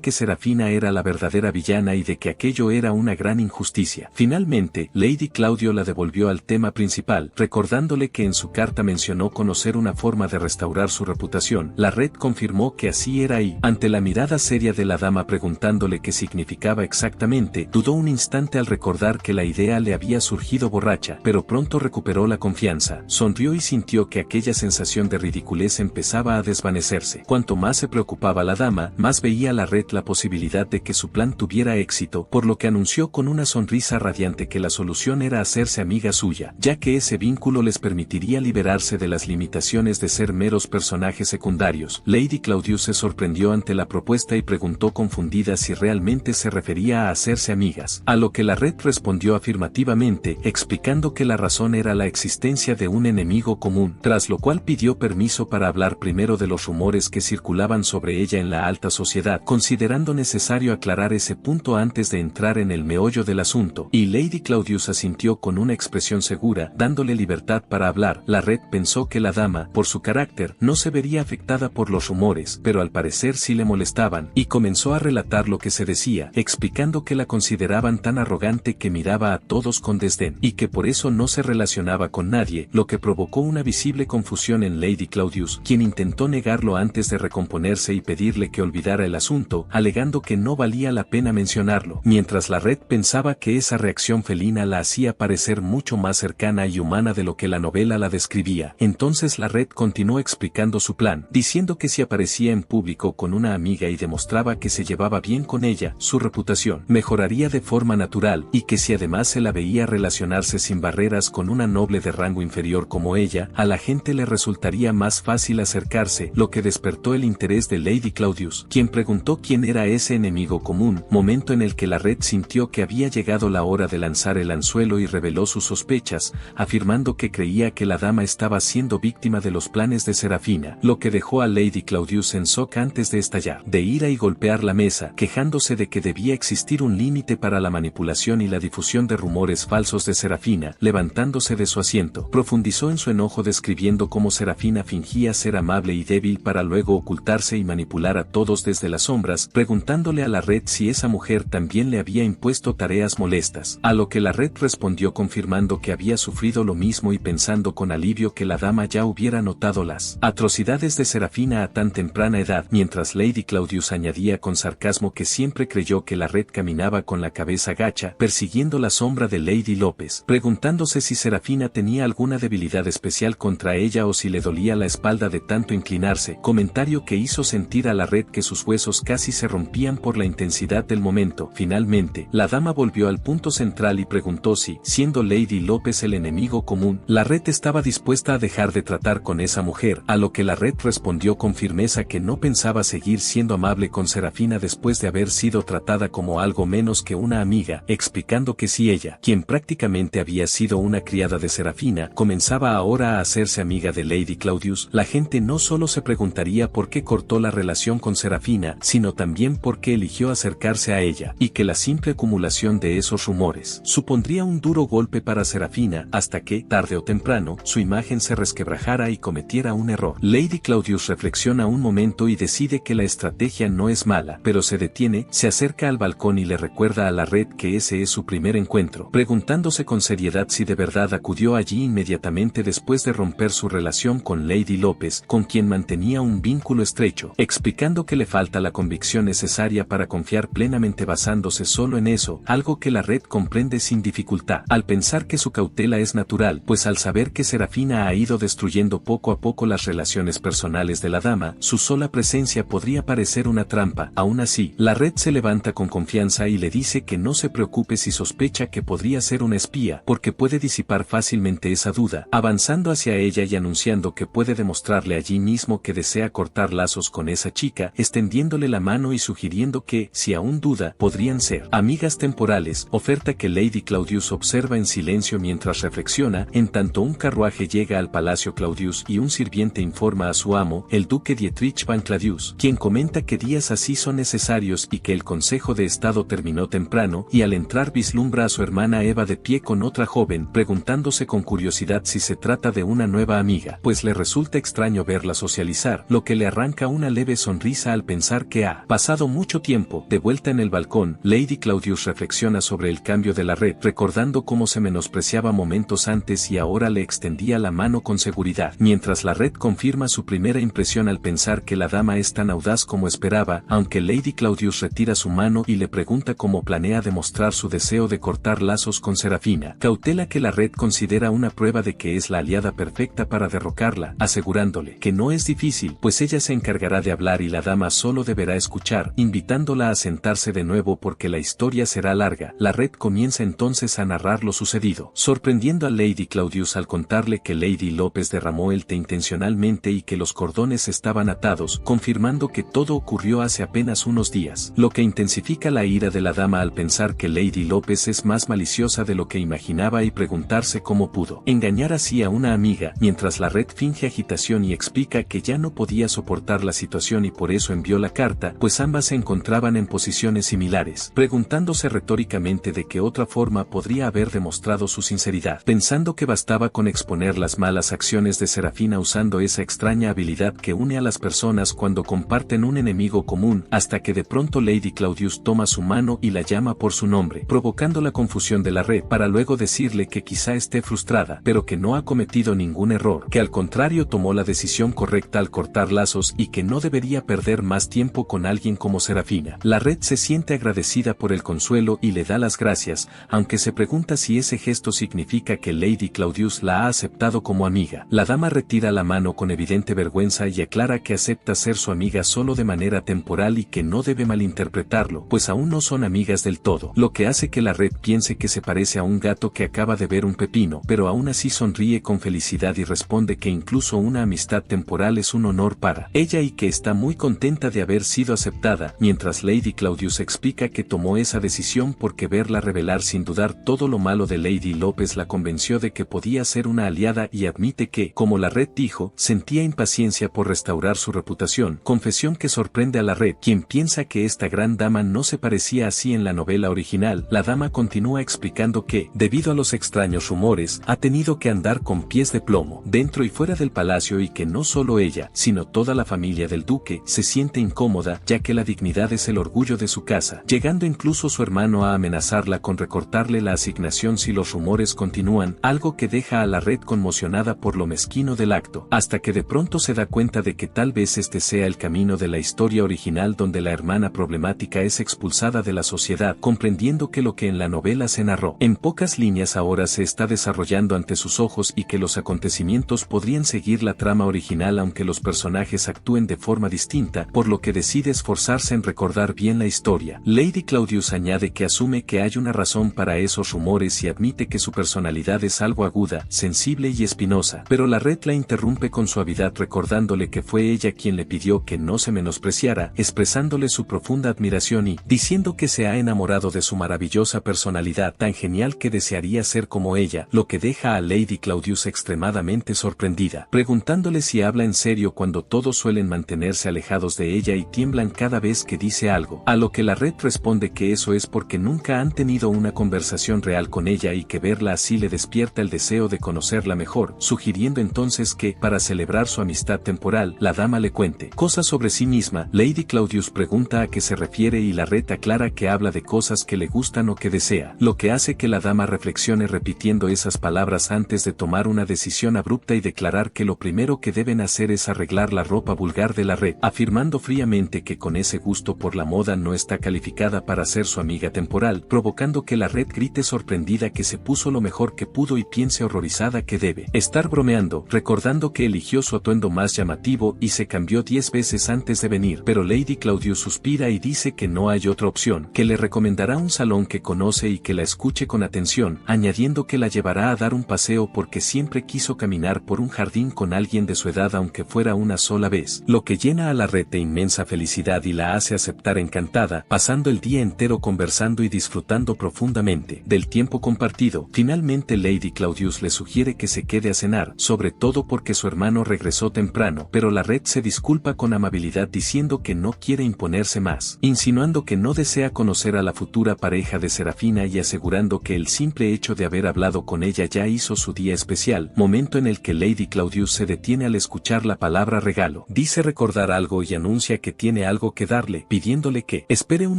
que Serafina era la verdadera villana y de que aquello era una gran injusticia. Finalmente, Lady Claudio la devolvió al tema principal, recordándole que en su carta mencionó conocer una forma de restaurar su reputación. La Red confirmó que así era y, ante la mirada seria de la dama preguntándole qué significaba exactamente, dudó un instante al recordar que la idea le había surgido borracha, pero pronto recuperó la confianza, sonrió y sintió que aquella sensación de ridiculez empezaba a desvanecerse. Cuanto más se preocupaba la dama, más veía la Red la posibilidad de que su plan tuviera éxito, por lo que anunció con una sonrisa radiante que la solución era hacerse amiga suya, ya que ese vínculo les permitiría liberarse de las limitaciones de ser meros personajes secundarios. Lady Claudius se sorprendió ante la propuesta y preguntó confundida si realmente se refería a hacerse amigas, a lo que la Red respondió afirmativamente, explicando que la razón era la existencia de un enemigo común, tras lo cual pidió permiso para hablar primero de los rumores que circulaban sobre ella en la alta sociedad, considerando necesario aclarar ese punto antes de entrar en el meollo del asunto, y Lady Claudius asintió con una expresión segura, dándole libertad para hablar. La Red pensó que la dama, por su carácter, no se vería afectada por los rumores, pero al parecer sí le molestaban, y comenzó a relatar lo que se decía, explicando que la consideraban tan arrogante que miraba a todos con desdén, y que por eso no se relacionaba con nadie, lo que provocó una visible confusión en Lady Claudius, quien intentó negarlo antes de recomponerse y pedirle que olvidara el asunto, alegando que no valía la pena mencionarlo, mientras la Red pensaba que esa reacción felina la hacía parecer mucho más cercana y humana de lo que la novela la describía. Entonces la Red continuó explicando su plan, diciendo que si aparecía en público con una amiga y demostraba que se llevaba bien con ella, su reputación mejoraría de forma natural, y que si además se la veía relacionarse sin barreras con una noble de rango inferior como ella, a la gente le resultaría más fácil acercarse, lo que despertó el interés de Lady Claudius, quien preguntó quién era ese enemigo común, momento en el que la Red sintió que había llegado la hora de lanzar el anzuelo y reveló sus sospechas, afirmando que creía que la dama estaba siendo víctima de los planes de Serafina, lo que dejó a Lady Claudius en shock antes de estallar de ira y golpear la mesa, quejándose de que debía existir un límite para la manipulación y la difusión de rumores falsos de Serafina. Levantándose de su asiento, profundizó en su enojo describiendo cómo Serafina fingía ser amable y débil para luego ocultarse y manipular a todos desde las sombras, preguntándole a la Red si esa mujer también le había impuesto tareas molestas, a lo que la Red respondió confirmando que había sufrido lo mismo y pensando con alivio que la dama ya hubiera notado las atrocidades de Serafina a tan temprana edad, mientras Lady Claudius añadía con sarcasmo que siempre creyó que la Red caminaba con la cabeza gacha, persiguiendo la sombra de Lady López, preguntándose si Serafina tenía alguna debilidad especial contra ella o si le dolía la espalda de tanto inclinarse, comentario que hizo sentir a la Red que sus huesos casi se rompían por la intensidad del momento. Finalmente, la dama volvió al punto central y preguntó si, siendo Lady López el enemigo común, la Red estaba dispuesta a dejar de tratar con esa mujer, a lo que la Red respondió con firmeza que no pensaba seguir siendo amable con Serafina después de haber sido tratada como algo menos que una amiga, explicando que si ella, quien prácticamente había sido una criada de Serafina, comenzaba ahora a hacerse amiga de Lady Claudius, la gente no solo se preguntaría por qué cortó la relación con Serafina, sino también por qué eligió acercarse a ella, y que la simple acumulación de esos rumores supondría un duro golpe para Serafina, hasta que, tarde o temprano, su imagen se resquebrajara y cometiera un error. Lady Claudius reflexiona un momento y decide que la estrategia no es mala, pero se detiene, se acerca al balcón y le recuerda a la Red que ese es su primer encuentro, preguntándose con seriedad si de verdad acudió allí inmediatamente después de romper su relación con Lady López, con quien mantenía un vínculo estrecho, explicando que le falta la convicción necesaria para confiar plenamente basándose solo en eso, algo que la Red comprende sin dificultad, al pensar que su cautela es natural, pues al saber que Serafina ha ido destruyendo poco a poco las relaciones personales de la dama, su sola presencia podría parecer una trampa. Aún así, la Red se levanta con confianza y le dice que no se preocupe si sospecha que podría ser una espía, porque puede disipar fácilmente esa duda, avanzando hacia ella y anunciando que puede demostrarle allí mismo que desea cortar lazos con esa chica, extendiéndole la mano y sugiriendo que, si aún duda, podrían ser amigas temporales, oferta que Lady Claudius observa en silencio mientras reflexiona. En tanto un carruaje llega al Palacio Claudius y un sirviente informa a su amo, el duque Dietrich van Claudius, quien comenta que días así son necesarios y que el Consejo de Estado terminó temprano, y al entrar vislumbra a su hermana Eva de pie con otra joven, preguntándose con curiosidad si se trata trata de una nueva amiga, pues le resulta extraño verla socializar, lo que le arranca una leve sonrisa al pensar que ha pasado mucho tiempo. De vuelta en el balcón, Lady Claudius reflexiona sobre el cambio de la Red, recordando cómo se menospreciaba momentos antes y ahora le extendía la mano con seguridad, mientras la Red confirma su primera impresión al pensar que la dama es tan audaz como esperaba, aunque Lady Claudius retira su mano y le pregunta cómo planea demostrar su deseo de cortar lazos con Serafina. Cautela que la Red considera una prueba de que es la aliada perfecta para derrocarla, asegurándole que no es difícil, pues ella se encargará de hablar y la dama solo deberá escuchar, invitándola a sentarse de nuevo porque la historia será larga. La Red comienza entonces a narrar lo sucedido, sorprendiendo a Lady Claudius al contarle que Lady López derramó el té intencionalmente y que los cordones estaban atados, confirmando que todo ocurrió hace apenas unos días, lo que intensifica la ira de la dama al pensar que Lady López es más maliciosa de lo que imaginaba y preguntarse cómo pudo engañar así a una amiga, mientras la Red finge agitación y explica que ya no podía soportar la situación y por eso envió la carta, pues ambas se encontraban en posiciones similares, preguntándose retóricamente de qué otra forma podría haber demostrado su sinceridad, pensando que bastaba con exponer las malas acciones de Serafina usando esa extraña habilidad que une a las personas cuando comparten un enemigo común, hasta que de pronto Lady Claudius toma su mano y la llama por su nombre, provocando la confusión de la Red, para luego decirle que quizá esté frustrada, pero que no ha cometido ningún error, que al contrario tomó la decisión correcta al cortar lazos y que no debería perder más tiempo con alguien como Serafina. La Red se siente agradecida por el consuelo y le da las gracias, aunque se pregunta si ese gesto significa que Lady Claudius la ha aceptado como amiga. La dama retira la mano con evidente vergüenza y aclara que acepta ser su amiga solo de manera temporal y que no debe malinterpretarlo, pues aún no son amigas del todo, lo que hace que la Red piense que se parece a un gato que acaba de ver un pepino, pero aún así sonríe con felicidad y responde que incluso una amistad temporal es un honor para ella y que está muy contenta de haber sido aceptada, mientras Lady Claudius explica que tomó esa decisión porque verla revelar sin dudar todo lo malo de Lady López la convenció de que podía ser una aliada y admite que, como la Red dijo, sentía impaciencia por restaurar su reputación, confesión que sorprende a la Red, quien piensa que esta gran dama no se parecía así en la novela original. La dama continúa explicando que, debido a los extraños rumores, ha tenido que andar con pies de plomo, dentro y fuera del palacio y que no solo ella, sino toda la familia del duque, se siente incómoda, ya que la dignidad es el orgullo de su casa, llegando incluso su hermano a amenazarla con recortarle la asignación si los rumores continúan, algo que deja a la Red conmocionada por lo mezquino del acto, hasta que de pronto se da cuenta de que tal vez este sea el camino de la historia original donde la hermana problemática es expulsada de la sociedad, comprendiendo que lo que en la novela se narró en pocas líneas ahora se está desarrollando ante sus ojos y que los acontecimientos podrían seguir la trama original aunque los personajes actúen de forma distinta, por lo que decide esforzarse en recordar bien la historia. Lady Claudius añade que asume que hay una razón para esos rumores y admite que su personalidad es algo aguda, sensible y espinosa, pero la Red la interrumpe con suavidad recordándole que fue ella quien le pidió que no se menospreciara, expresándole su profunda admiración y diciendo que se ha enamorado de su maravillosa personalidad tan genial que desearía ser como ella, lo que deja a Lady Claudius extremadamente sorprendida, preguntándole si habla en serio cuando todos suelen mantenerse alejados de ella y tiemblan cada vez que dice algo, a lo que la Red responde que eso es porque nunca han tenido una conversación real con ella y que verla así le despierta el deseo de conocerla mejor, sugiriendo entonces que, para celebrar su amistad temporal, la dama le cuente cosas sobre sí misma. Lady Claudius pregunta a qué se refiere y la Red aclara que habla de cosas que le gustan o que desea, lo que hace que la dama reflexione repitiendo esas palabras antes de tomar una decisión abrupta y declarar que lo primero que deben hacer es arreglar la ropa vulgar de la Red, afirmando fríamente que con ese gusto por la moda no está calificada para ser su amiga temporal, provocando que la Red grite sorprendida que se puso lo mejor que pudo y piense horrorizada que debe estar bromeando, recordando que eligió su atuendo más llamativo y se cambió 10 veces antes de venir, pero Lady Claudius suspira y dice que no hay otra opción, que le recomendará un salón que conoce y que la escuche con atención, añadiendo que la llevará a dar un paseo porque siempre quiso caminar por un jardín con alguien de su edad aunque fuera una sola vez, lo que llena a la Red de inmensa felicidad y la hace aceptar encantada, pasando el día entero conversando y disfrutando profundamente del tiempo compartido. Finalmente Lady Claudius le sugiere que se quede a cenar, sobre todo porque su hermano regresó temprano, pero la Red se disculpa con amabilidad diciendo que no quiere imponerse más, insinuando que no desea conocer a la futura pareja de Serafina y asegurando que el simple hecho de haber hablado con ella ya hizo su día especial. especial, momento en el que Lady Claudius se detiene al escuchar la palabra regalo. Dice recordar algo y anuncia que tiene algo que darle, pidiéndole que espere un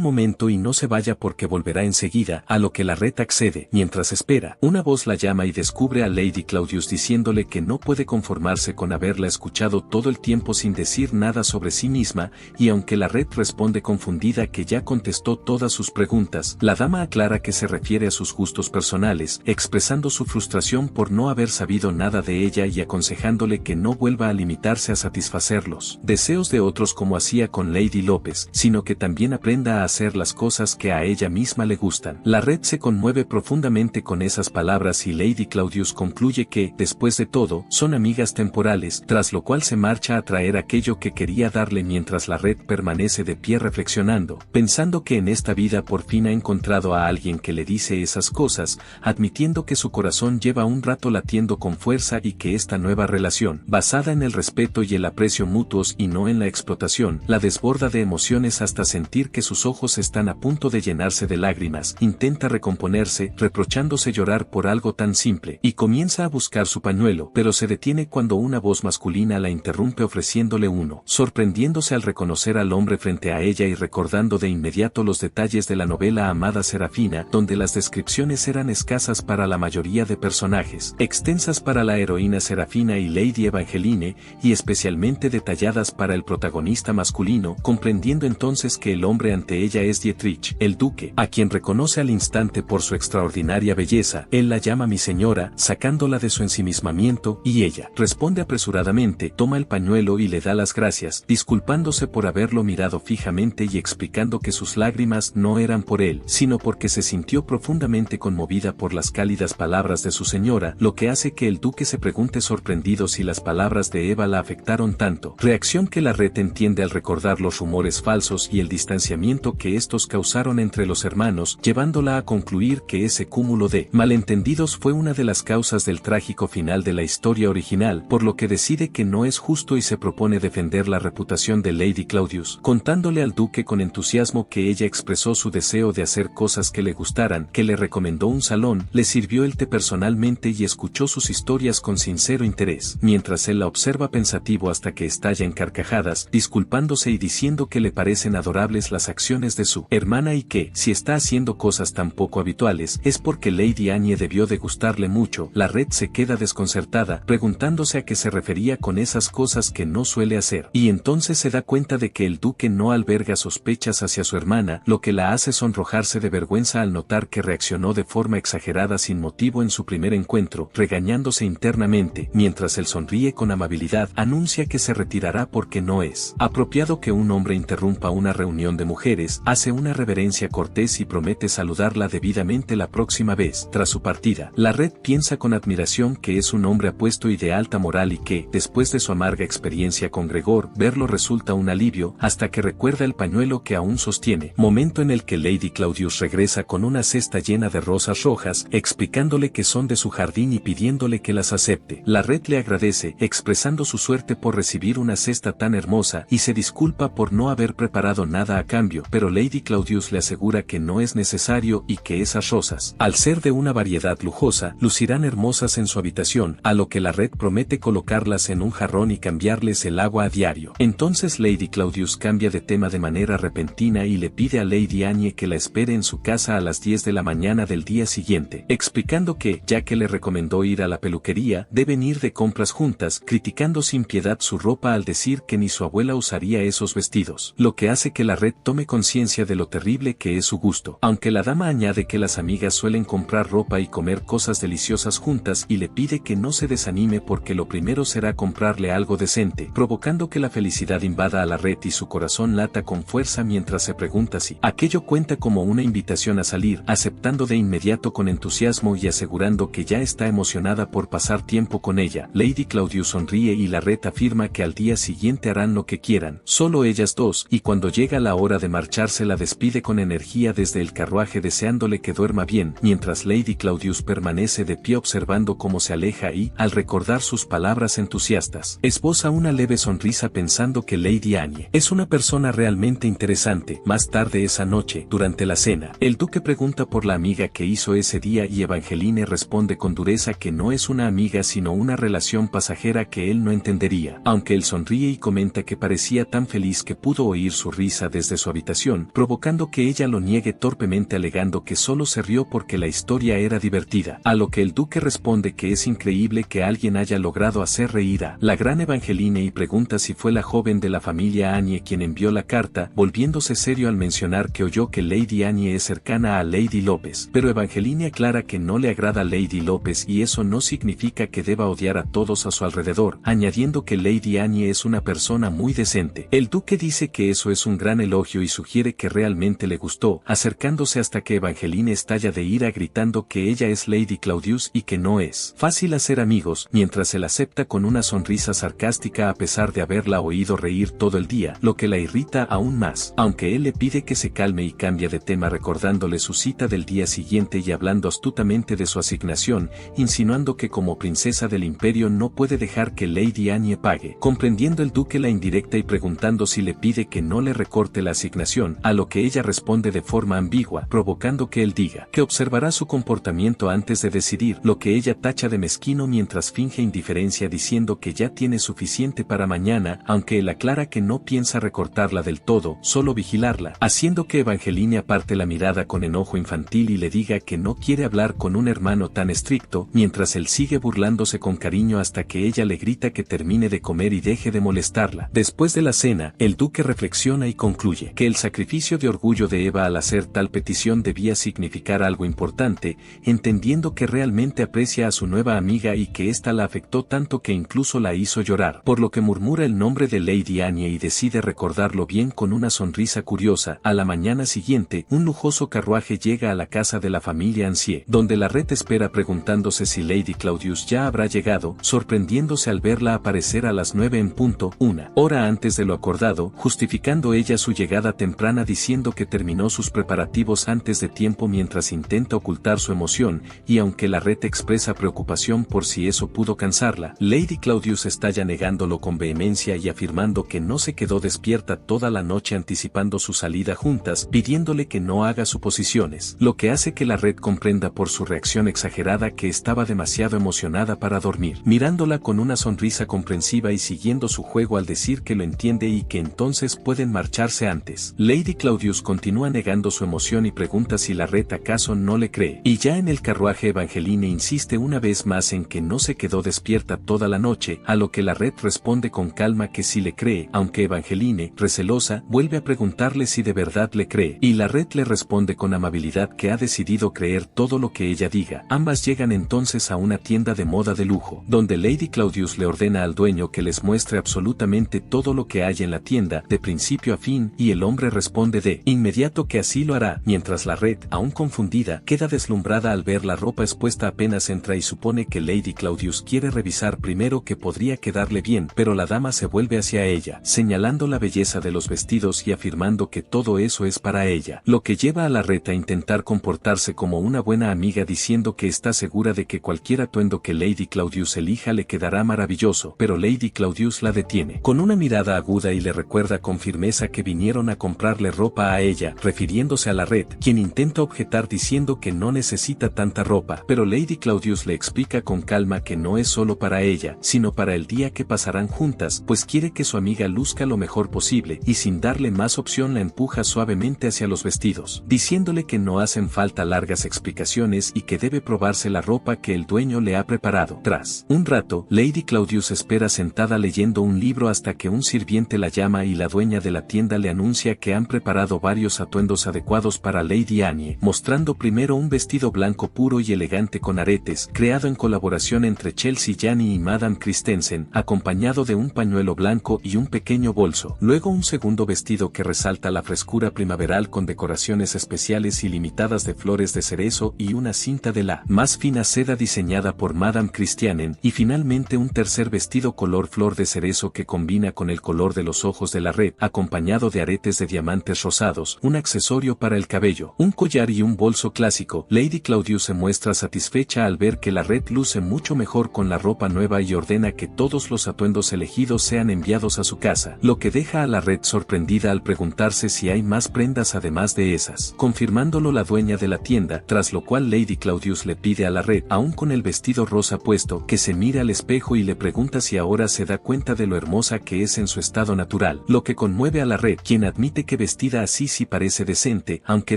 momento y no se vaya porque volverá enseguida, a lo que la Red accede. Mientras espera, una voz la llama y descubre a Lady Claudius diciéndole que no puede conformarse con haberla escuchado todo el tiempo sin decir nada sobre sí misma, y aunque la Red responde confundida que ya contestó todas sus preguntas, la dama aclara que se refiere a sus gustos personales, expresando su frustración por no haber sabido nada de ella y aconsejándole que no vuelva a limitarse a satisfacer los deseos de otros como hacía con Lady López, sino que también aprenda a hacer las cosas que a ella misma le gustan. La Red se conmueve profundamente con esas palabras y Lady Claudius concluye que, después de todo, son amigas temporales, tras lo cual se marcha a traer aquello que quería darle mientras la Red permanece de pie reflexionando, pensando que en esta vida por fin ha encontrado a alguien que le dice esas cosas, admitiendo que su corazón lleva un rato latiendo con fuerza y que esta nueva relación, basada en el respeto y el aprecio mutuos y no en la explotación, la desborda de emociones hasta sentir que sus ojos están a punto de llenarse de lágrimas. Intenta recomponerse, reprochándose llorar por algo tan simple, y comienza a buscar su pañuelo, pero se detiene cuando una voz masculina la interrumpe ofreciéndole uno, sorprendiéndose al reconocer al hombre frente a ella y recordando de inmediato los detalles de la novela Amada Serafina, donde las descripciones eran escasas para la mayoría de personajes, extensas para la heroína Serafina y Lady Evangeline, y especialmente detalladas para el protagonista masculino, comprendiendo entonces que el hombre ante ella es Dietrich, el duque, a quien reconoce al instante por su extraordinaria belleza. Él la llama mi señora, sacándola de su ensimismamiento, y ella responde apresuradamente, toma el pañuelo y le da las gracias, disculpándose por haberlo mirado fijamente y explicando que sus lágrimas no eran por él, sino porque se sintió profundamente conmovida por las cálidas palabras de su señora, lo que hace que el duque se pregunte sorprendido si las palabras de Eva la afectaron tanto, reacción que la Red entiende al recordar los rumores falsos y el distanciamiento que estos causaron entre los hermanos, llevándola a concluir que ese cúmulo de malentendidos fue una de las causas del trágico final de la historia original, por lo que decide que no es justo y se propone defender la reputación de Lady Claudius, contándole al duque con entusiasmo que ella expresó su deseo de hacer cosas que le gustaran, que le recomendó un salón, le sirvió el té personalmente y escuchó sus historias con sincero interés, mientras él la observa pensativo hasta que estalla en carcajadas, disculpándose y diciendo que le parecen adorables las acciones de su hermana y que, si está haciendo cosas tan poco habituales, es porque Lady Annie debió de gustarle mucho. La Red se queda desconcertada, preguntándose a qué se refería con esas cosas que no suele hacer, y entonces se da cuenta de que el duque no alberga sospechas hacia su hermana, lo que la hace sonrojarse de vergüenza al notar que reaccionó de forma exagerada sin motivo en su primer encuentro, regañándose internamente, mientras él sonríe con amabilidad, anuncia que se retirará porque no es apropiado que un hombre interrumpa una reunión de mujeres, hace una reverencia cortés y promete saludarla debidamente la próxima vez. Tras su partida, la Red piensa con admiración que es un hombre apuesto y de alta moral y que, después de su amarga experiencia con Gregor, verlo resulta un alivio, hasta que recuerda el pañuelo que aún sostiene, momento en el que Lady Claudius regresa con una cesta llena de rosas rojas, explicándole que son de su jardín y pidiéndole que las acepte. La Red le agradece, expresando su suerte por recibir una cesta tan hermosa, y se disculpa por no haber preparado nada a cambio, pero Lady Claudius le asegura que no es necesario y que esas rosas, al ser de una variedad lujosa, lucirán hermosas en su habitación, a lo que la Red promete colocarlas en un jarrón y cambiarles el agua a diario. Entonces Lady Claudius cambia de tema de manera repentina y le pide a Lady Annie que la espere en su casa a las 10 de la mañana del día siguiente, explicando que, ya que le recomendó ir a la peluquería, deben ir de compras juntas, criticando sin piedad su ropa al decir que ni su abuela usaría esos vestidos, lo que hace que la Red tome conciencia de lo terrible que es su gusto, aunque la dama añade que las amigas suelen comprar ropa y comer cosas deliciosas juntas y le pide que no se desanime porque lo primero será comprarle algo decente, provocando que la felicidad invada a la Red y su corazón lata con fuerza mientras se pregunta si aquello cuenta como una invitación a salir, aceptando de inmediato con entusiasmo y asegurando que ya está emocionada por pasar tiempo con ella. Lady Claudius sonríe y la Red afirma que al día siguiente harán lo que quieran, solo ellas dos, y cuando llega la hora de marcharse la despide con energía desde el carruaje deseándole que duerma bien, mientras Lady Claudius permanece de pie observando cómo se aleja y, al recordar sus palabras entusiastas, esboza una leve sonrisa pensando que Lady Annie es una persona realmente interesante. Más tarde esa noche, durante la cena, el duque pregunta por la amiga que hizo ese día y Evangeline responde con dureza que no es una amiga sino una relación pasajera que él no entendería. Aunque él sonríe y comenta que parecía tan feliz que pudo oír su risa desde su habitación, provocando que ella lo niegue torpemente alegando que solo se rió porque la historia era divertida. A lo que el duque responde que es increíble que alguien haya logrado hacer reír a la gran Evangeline y pregunta si fue la joven de la familia Annie quien envió la carta, volviéndose serio al mencionar que oyó que Lady Annie es cercana a Lady López. Pero Evangeline aclara que no le agrada Lady López y eso no significa que deba odiar a todos a su alrededor, añadiendo que Lady Annie es una persona muy decente. El duque dice que eso es un gran elogio y sugiere que realmente le gustó, acercándose hasta que Evangeline estalla de ira gritando que ella es Lady Claudius y que no es fácil hacer amigos, mientras él acepta con una sonrisa sarcástica a pesar de haberla oído reír todo el día, lo que la irrita aún más, aunque él le pide que se calme y cambia de tema recordándole su cita del día siguiente y hablando astutamente de su asignación, insinuando que como princesa del imperio no puede dejar que Lady Annie pague, comprendiendo el duque la indirecta y preguntando si le pide que no le recorte la asignación, a lo que ella responde de forma ambigua, provocando que él diga que observará su comportamiento antes de decidir, lo que ella tacha de mezquino mientras finge indiferencia diciendo que ya tiene suficiente para mañana, aunque él aclara que no piensa recortarla del todo, solo vigilarla, haciendo que Evangeline aparte la mirada con enojo infantil y le diga que no quiere hablar con un hermano tan estricto, mientras él sigue burlándose con cariño hasta que ella le grita que termine de comer y deje de molestarla. Después de la cena, el duque reflexiona y concluye que el sacrificio de orgullo de Eva al hacer tal petición debía significar algo importante, entendiendo que realmente aprecia a su nueva amiga y que ésta la afectó tanto que incluso la hizo llorar, por lo que murmura el nombre de Lady Annie y decide recordarlo bien con una sonrisa curiosa. A la mañana siguiente, un lujoso carruaje llega a la casa de la familia Ancier, donde la red espera preguntándose si Lady Claudius ya habrá llegado, sorprendiéndose al verla aparecer a las 9 en punto, una hora antes de lo acordado, justificando ella su llegada temprana diciendo que terminó sus preparativos antes de tiempo mientras intenta ocultar su emoción, y aunque la red expresa preocupación por si eso pudo cansarla, Lady Claudius estalla negándolo con vehemencia y afirmando que no se quedó despierta toda la noche anticipando su salida juntas, pidiéndole que no haga suposiciones, lo que hace que la red comprenda por su reacción exagerada que estaba demasiado emocionada para dormir, mirándola con una sonrisa comprensiva y siguiendo su juego al decir que lo entiende y que entonces pueden marcharse antes. Lady Claudius continúa negando su emoción y pregunta si la red acaso no le cree, y ya en el carruaje Evangeline insiste una vez más en que no se quedó despierta toda la noche, a lo que la red responde con calma que sí le cree, aunque Evangeline, recelosa, vuelve a preguntarle si de verdad le cree, y la red le responde con amabilidad que ha decidido creer todo lo que ella diga. Ambas llegan entonces a una tienda de moda de lujo, donde Lady Claudius le ordena al dueño que les muestre absolutamente todo lo que hay en la tienda, de principio a fin, y el hombre responde de inmediato que así lo hará, mientras la red, aún confundida, queda deslumbrada al ver la ropa expuesta apenas entra y supone que Lady Claudius quiere revisar primero que podría quedarle bien, pero la dama se vuelve hacia ella, señalando la belleza de los vestidos y afirmando que todo eso es para ella, lo que lleva a la red a intentar comportarse como una buena amiga diciendo que está segura de que cualquier atuendo que Lady Claudius elija le quedará maravilloso, pero Lady Claudius la detiene con una mirada aguda y le recuerda con firmeza que vinieron a comprarle ropa a ella, refiriéndose a la red, quien intenta objetar diciendo que no necesita tanta ropa, pero Lady Claudius le explica con calma que no es solo para ella, sino para el día que pasarán juntas, pues quiere que su amiga luzca lo mejor posible, y sin darle más opción la empuja suavemente hacia los vestidos, diciéndole que no hacen falta largas explicaciones y que debe probarse la ropa que el dueño le ha preparado. Tras un rato, Lady Claudius espera sentada leyendo un libro hasta que un sirviente la llama y la dueña de la tienda le anuncia que han preparado varios atuendos adecuados para Lady Annie, mostrando primero un vestido blanco puro y elegante con aretes, creado en colaboración entre Chelsea Janney y Madame Christensen, acompañado de un pañuelo blanco y un pequeño bolso. Luego un segundo vestido que resalta la frescura primaveral con decoraciones especiales y limitadas de flores de cerezo y una cinta de la más fina seda diseñada por Madame Christianen, y finalmente un tercer vestido color flor de cerezo que combina con el color de los ojos de la red, acompañado de aretes de diamantes rosados, un accesorio para el cabello, un collar y un bolso clásico. Lady Claudius se muestra satisfecha al ver que la red luce mucho mejor con la ropa nueva y ordena que todos los atuendos elegidos sean enviados a su casa, lo que deja a la red sorprendida al preguntarse si hay más prendas además de esas, confirmándolo la dueña de la tienda, tras lo cual Lady Claudius le pide a la red, aún con el vestido rosa puesto, que se mira al espejo y le pregunta si ahora se da cuenta de lo hermosa que es en su estado natural, lo que conmueve a la Red, quien admite que vestida así sí parece decente, aunque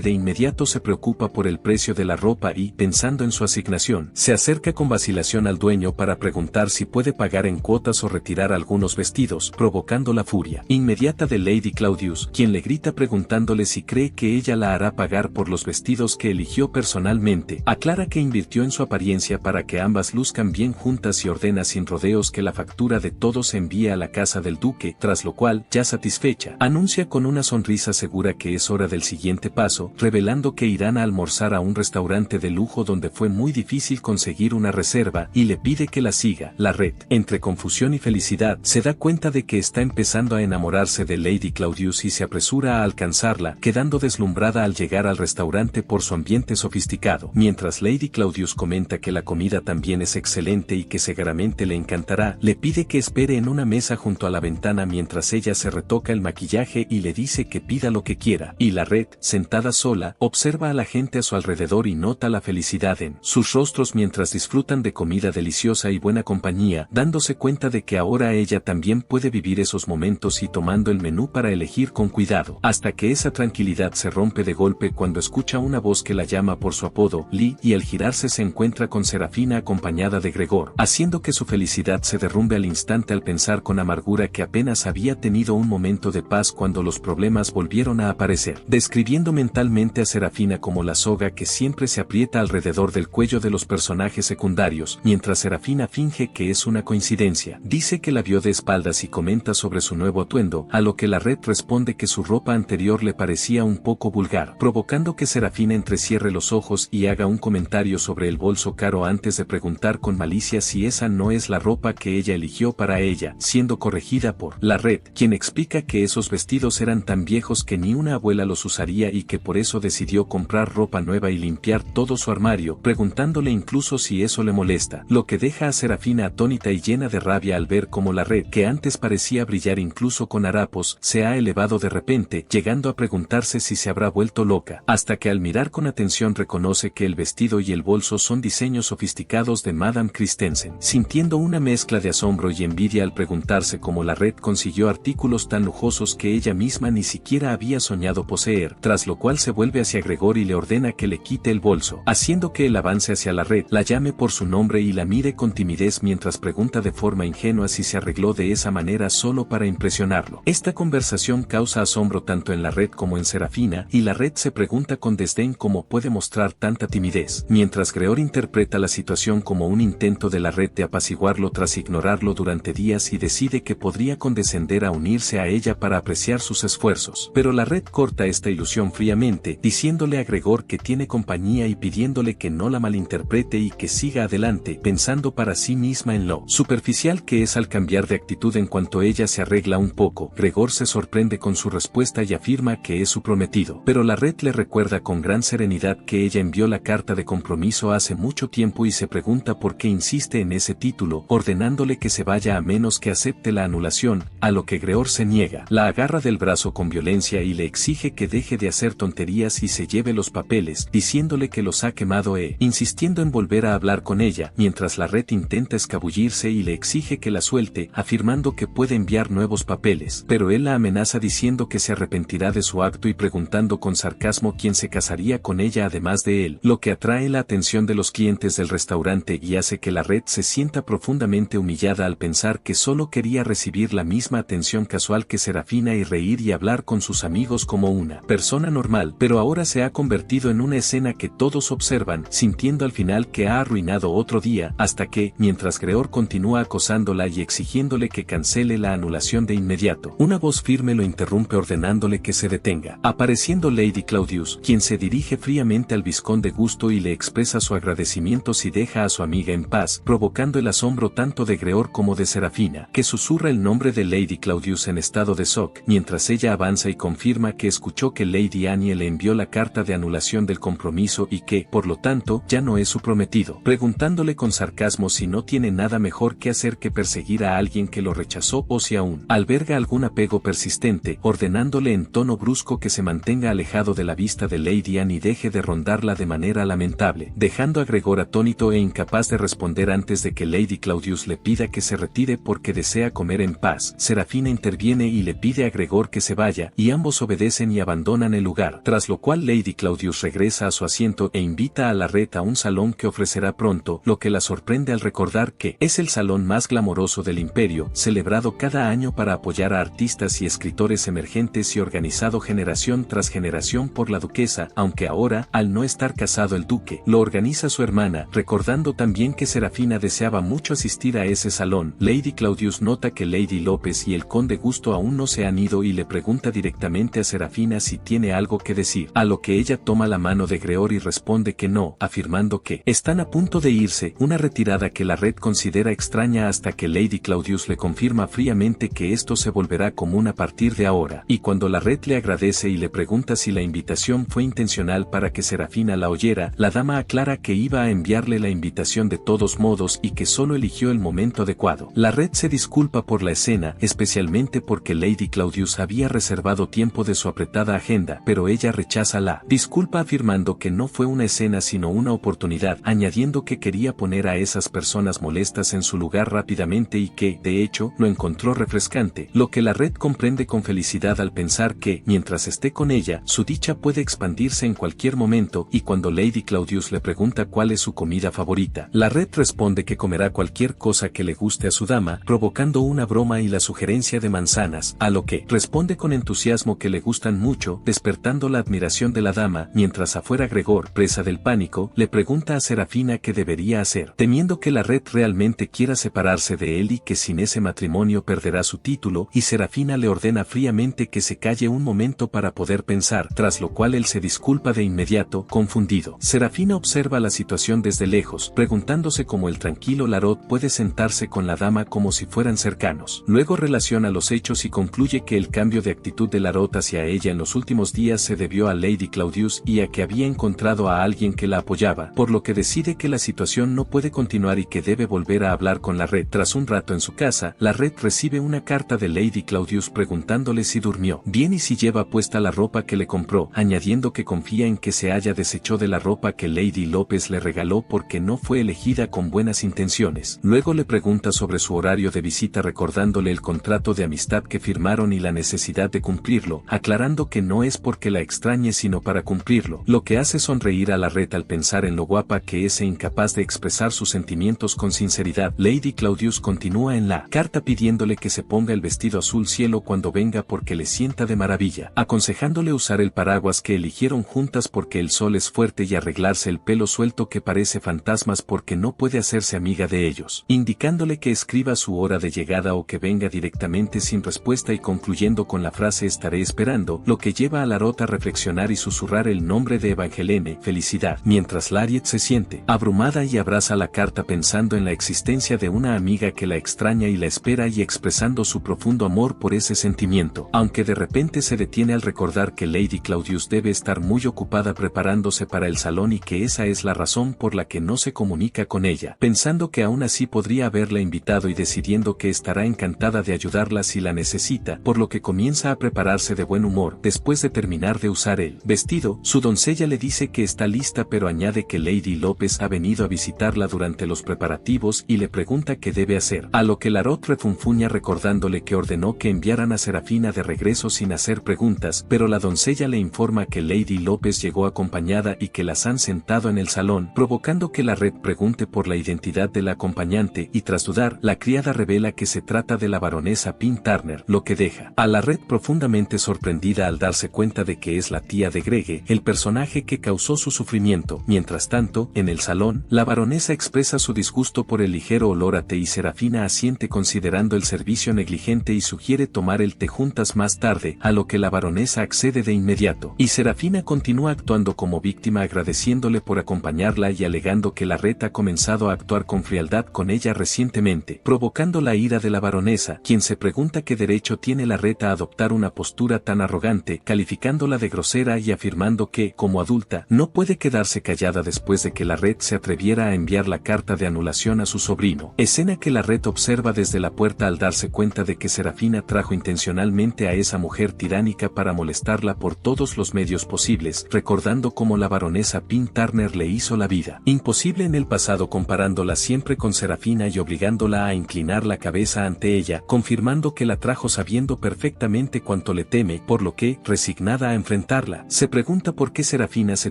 de inmediato se preocupa por el precio de la ropa y, pensando en su asignación, se acerca con vacilación al dueño para preguntar si puede pagar en cuotas o retirar algunos vestidos, provocando la furia inmediata de Lady Claudius, quien le grita preguntándole si cree que ella la hará pagar por los vestidos que eligió personalmente. Aclara que invirtió en su apariencia para que ambas luzcan bien juntas y ordena sin rodeos que la factura de todo se envíe a la casa del duque, tras lo cual, ya satisfecha, anuncia con una sonrisa segura que es hora del siguiente paso, revelando que irán a almorzar a un restaurante de lujo donde fue muy difícil conseguir una reserva, y le pide que la siga. La Red, entre confusión y felicidad, se da cuenta de que está empezando a enamorarse de Lady Claudius y se apresura a alcanzarla, quedando deslumbrada al llegar al restaurante por su ambiente sofisticado. Mientras Lady Claudius comenta que la comida también es excelente y que seguramente le encantará, le pide que espere en una mesa junto a la ventana mientras ella se retoca el maquillaje y le dice que pida lo que quiera. Y la Red, sentada sola, observa a la gente a su alrededor y nota la felicidad en sus rostros mientras disfrutan de comida deliciosa y buena compañía, dándose cuenta de que ahora ella también puede vivir esos momentos y tomando el menú para elegir con cuidado, hasta que esa tranquilidad se rompe de golpe cuando escucha una voz que la llama por su apodo, Lee, y al girarse se encuentra con Serafina acompañada de Gregor, haciendo que su felicidad se derrumbe al instante al pensar con amargura que apenas había tenido un momento de paz cuando los problemas volvieron a aparecer, describiendo mentalmente a Serafina como la soga que siempre se aprieta alrededor del cuello de los personajes secundarios, mientras Serafina finge que es una coincidencia. Dice que la vio de espaldas y comenta sobre su nuevo atuendo, a lo que la Red responde que su ropa anterior le parecía un poco vulgar, provocando que Serafina entrecierre los ojos y haga un comentario sobre el bolso caro antes de preguntar con malicia si esa no es la ropa que ella eligió para ella, siendo corregida por la Red, quien explica que esos vestidos eran tan viejos que ni una abuela los usaría y que por eso decidió comprar ropa nueva y limpiar todo su armario, preguntándole incluso si eso le molesta, lo que deja a Serafina atónita y llena de rabia al ver cómo la Red, que antes parecía brillar incluso con harapos, se ha elevado de repente, llegando a preguntarse si se habrá vuelto loca, hasta que al mirar con atención reconoce que el vestido y el bolso son diseños sofisticados de Madame Christensen, sintiendo una mezcla de asombro y envidia al preguntarse cómo la Red consiguió artículos tan lujosos que ella misma ni siquiera había soñado poseer, tras lo cual se vuelve hacia Gregor y le ordena que le quite el bolso, haciendo que él avance hacia la Red, la llame por su nombre y la mire con timidez mientras pregunta de forma ingenua si se arregló de esa manera solo para impresionarlo. Esta conversación causa asombro tanto en la Red como en Serafina, y la Red se pregunta con desdén cómo puede mostrar tanta timidez, mientras Gregor interpreta la situación como un intento de la Red de apaciguarlo tras ignorarlo durante días y decide que podría condescender a unirse a ella para apreciar sus esfuerzos. Pero la Red corta esta ilusión fríamente, diciéndole a Gregor que tiene compañía y pidiéndole que no la malinterprete y que siga adelante, pensando para sí misma en lo superficial que es al cambiar de actitud en cuanto ella se arregla un poco. Gregor se sorprende con su respuesta y afirma que es su prometido, pero la Red le recuerda con gran serenidad que ella envió la carta de compromiso hace mucho tiempo y se pregunta por qué insiste en ese título, ordenándole que se vaya a menos que acepte la anulación, a lo que Gregor se niega, la agarra del brazo con violencia y le exige que deje de hacer tonterías y se lleve los papeles, diciéndole que los ha quemado insistiendo en volver a hablar con ella, mientras la Red intenta escabullirse y le exige que la suelte, afirmando que puede enviar nuevos papeles, pero él la amenaza diciendo que se arrepentirá de su acto y preguntando con sarcasmo quién se casaría con ella además de él, lo que atrae la atención de los clientes del restaurante y hace que la Red se sienta profundamente humillada al pensar que solo quería recibir la misma atención casual que Serafina y reír y hablar con sus amigos como una persona normal, pero ahora se ha convertido en una escena que todos observan, sintiendo al final que ha arruinado otro día, hasta que, mientras Gregor continúa acosándola y exigiéndole que cancele la anulación de inmediato, una voz firme lo interrumpe ordenándole que se detenga, apareciendo Lady Claudius, quien se dirige fríamente al vizconde Gusto y le expresa su agradecimiento si deja a su amiga en paz, provocando el asombro tanto de Gregor como de Serafina, que susurra el nombre de Lady Claudius en estado de shock, mientras ella avanza y confirma que escuchó que Lady Annie le envió la carta de anulación del compromiso y que, por lo tanto, ya no es su prometido, preguntándole con sarcasmo si no tiene nada mejor que hacer que perseguir a alguien que lo rechazó o si aún alberga algún apego persistente, ordenándole en tono brusco que se mantenga alejado de la vista de Lady Annie y deje de rondarla de manera lamentable, dejando a Gregor atónito e incapaz de responder antes de que Lady Claudius le pida que se retire porque desea comer en paz. Serafina interviene y le pide a Gregor que se vaya, y ambos obedecen y abandonan el lugar, tras lo cual Lady Claudius regresa a su asiento e invita a la red a un salón que ofrecerá pronto, lo que la sorprende al recordar que es el salón más glamoroso del imperio, celebrado cada año para apoyar a artistas y escritores emergentes y organizado generación tras generación por la duquesa, aunque ahora, al no estar casado el duque, lo organiza su hermana, recordando también que Serafina deseaba mucho asistir a ese salón. Lady Claudius nota que Lady López y el conde Gusto aún no se han ido y le pregunta directamente a Serafina si tiene algo que decir, a lo que ella toma la mano de Gregor y responde que no, afirmando que están a punto de irse, una retirada que la red considera extraña hasta que Lady Claudius le confirma fríamente que esto se volverá común a partir de ahora, y cuando la red le agradece y le pregunta si la invitación fue intencional para que Serafina la oyera, la dama aclara que iba a enviarle la invitación de todos modos y que solo eligió el momento adecuado. La red se disculpa por la escena, especialmente porque Lady Claudius había reservado tiempo de su apretada agenda, pero ella rechaza la disculpa afirmando que no fue una escena sino una oportunidad, añadiendo que quería poner a esas personas molestas en su lugar rápidamente y que, de hecho, lo encontró refrescante, lo que la red comprende con felicidad al pensar que, mientras esté con ella, su dicha puede expandirse en cualquier momento, y cuando Lady Claudius le pregunta cuál es su comida favorita, la red responde que comerá cualquier cosa que le guste a su dama, provocando una broma y la sugerencia de manzanas, a lo que responde con entusiasmo que le gustan mucho, despertando la admiración de la dama, mientras afuera Gregor, presa del pánico, le pregunta a Serafina qué debería hacer, temiendo que la red realmente quiera separarse de él y que sin ese matrimonio perderá su título, y Serafina le ordena fríamente que se calle un momento para poder pensar, tras lo cual él se disculpa de inmediato, confundido. Serafina observa la situación desde lejos, preguntándose cómo el tranquilo Larot puede sentarse con la dama como si fueran cercanos. Luego relaciona los hechos y concluye que el cambio de actitud de Larot hacia ella en los últimos días se debió a Lady Claudius y a que había encontrado a alguien que la apoyaba, por lo que decide que la situación no puede continuar y que debe volver a hablar con la red. Tras un rato en su casa, la red recibe una carta de Lady Claudius preguntándole si durmió bien y si lleva puesta la ropa que le compró, añadiendo que confía en que se haya deshecho de la ropa que Lady López le regaló porque no fue elegida con buenas intenciones. Luego le pregunta sobre su horario de visita recordándole el contrato de amistad que firmaron y la necesidad de cumplirlo, aclarando que no es porque la extrañe sino para cumplirlo, lo que hace sonreír a la red al pensar en lo guapa que es e incapaz de expresar sus sentimientos con sinceridad. Lady Claudius continúa en la carta pidiéndole que se ponga el vestido azul cielo cuando venga porque le sienta de maravilla, aconsejándole usar el paraguas que eligieron juntas porque el sol es fuerte y arreglarse el pelo suelto que parece fantasmas porque no puede hacerse amiga de ellos, indicándole que escriba su hora de llegada o que venga directamente sin respuesta y concluyendo con la frase estaré esperando, lo que lleva a Larot a reflexionar y susurrar el nombre de Evangelene, felicidad, mientras Lariet se siente abrumada y abraza la carta pensando en la existencia de una amiga que la extraña y la espera y expresando su profundo amor por ese sentimiento, aunque de repente se detiene al recordar que Lady Claudius debe estar muy ocupada preparándose para el salón y que esa es la razón por la que no se comunica con ella, pensando que aún así podría haberla invitado y decidiendo que estará encantada de ayudarla si la necesita, por lo que comienza a prepararse de buen humor. Después de terminar de usar el vestido, su doncella le dice que está lista pero añade que Lady López ha venido a visitarla durante los preparativos y le pregunta qué debe hacer, a lo que Larot refunfuña recordándole que ordenó que enviaran a Serafina de regreso sin hacer preguntas, pero la doncella le informa que Lady López llegó acompañada y que las han sentado en el salón, provocando que la red pregunte por la identidad de la acompañante y tras dudar, la criada revela que se trata de la baronesa Pin Turner, lo que deja a la red profundamente sorprendida al darse cuenta de que es la tía de Grege, el personaje que causó su sufrimiento. Mientras tanto, en el salón, la baronesa expresa su disgusto por el ligero olor a té y Serafina asiente considerando el servicio negligente y sugiere tomar el té juntas más tarde, a lo que la baronesa accede de inmediato, y Serafina continúa actuando como víctima agradeciéndole por acompañarla y alegando que la red ha comenzado a actuar con frialdad con ella recientemente, provocando la ira de la baronesa, quien se pregunta qué derecho tiene la red a adoptar una postura tan arrogante, calificándola de grosera y afirmando que, como adulta, no puede quedarse callada después de que la red se atreviera a enviar la carta de anulación a su sobrino, escena que la red observa desde la puerta al darse cuenta de que Serafina trajo intencionalmente a esa mujer tiránica para molestarla por todos los medios posibles, recordando cómo la baronesa Pin Turner le hizo la vida Imposible en el pasado comparándola siempre con Serafina y obligándola a inclinar la cabeza ante ella, confirmando que la trajo sabiendo perfectamente cuánto le teme, por lo que, resignada a enfrentarla, se pregunta por qué Serafina se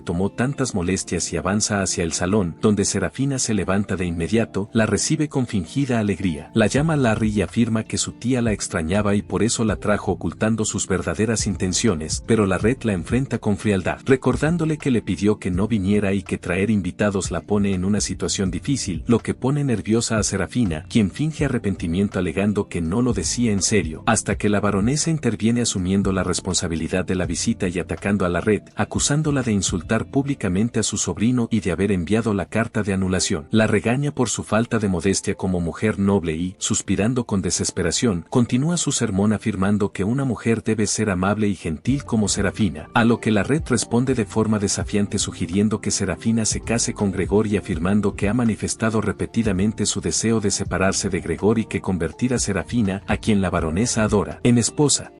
tomó tantas molestias y avanza hacia el salón, donde Serafina se levanta de inmediato, la recibe con fingida alegría. La llama Larry y afirma que su tía la extrañaba y por eso la trajo ocultando sus verdaderas intenciones, pero la Red la enfrenta con frialdad, recordándole que le pidió que no viniera y que traer invitados la pone en una situación difícil, lo que pone nerviosa a Serafina, quien finge arrepentimiento alegando que no lo decía en serio, hasta que la baronesa interviene asumiendo la responsabilidad de la visita y atacando a la Red, acusándola de insultar públicamente a su sobrino y de haber enviado la carta de anulación. La regaña por su falta de modestia como mujer noble y, suspirando con desesperación, continúa su sermón afirmando que una mujer debe ser amable y gentil como Serafina, a lo que la Red responde de forma desafiante sugiriendo que Serafina se case con Gregor y afirmando que ha manifestado repetidamente su deseo de separarse de Gregor y que convertir a Serafina, a quien la baronesa adora, en esposa.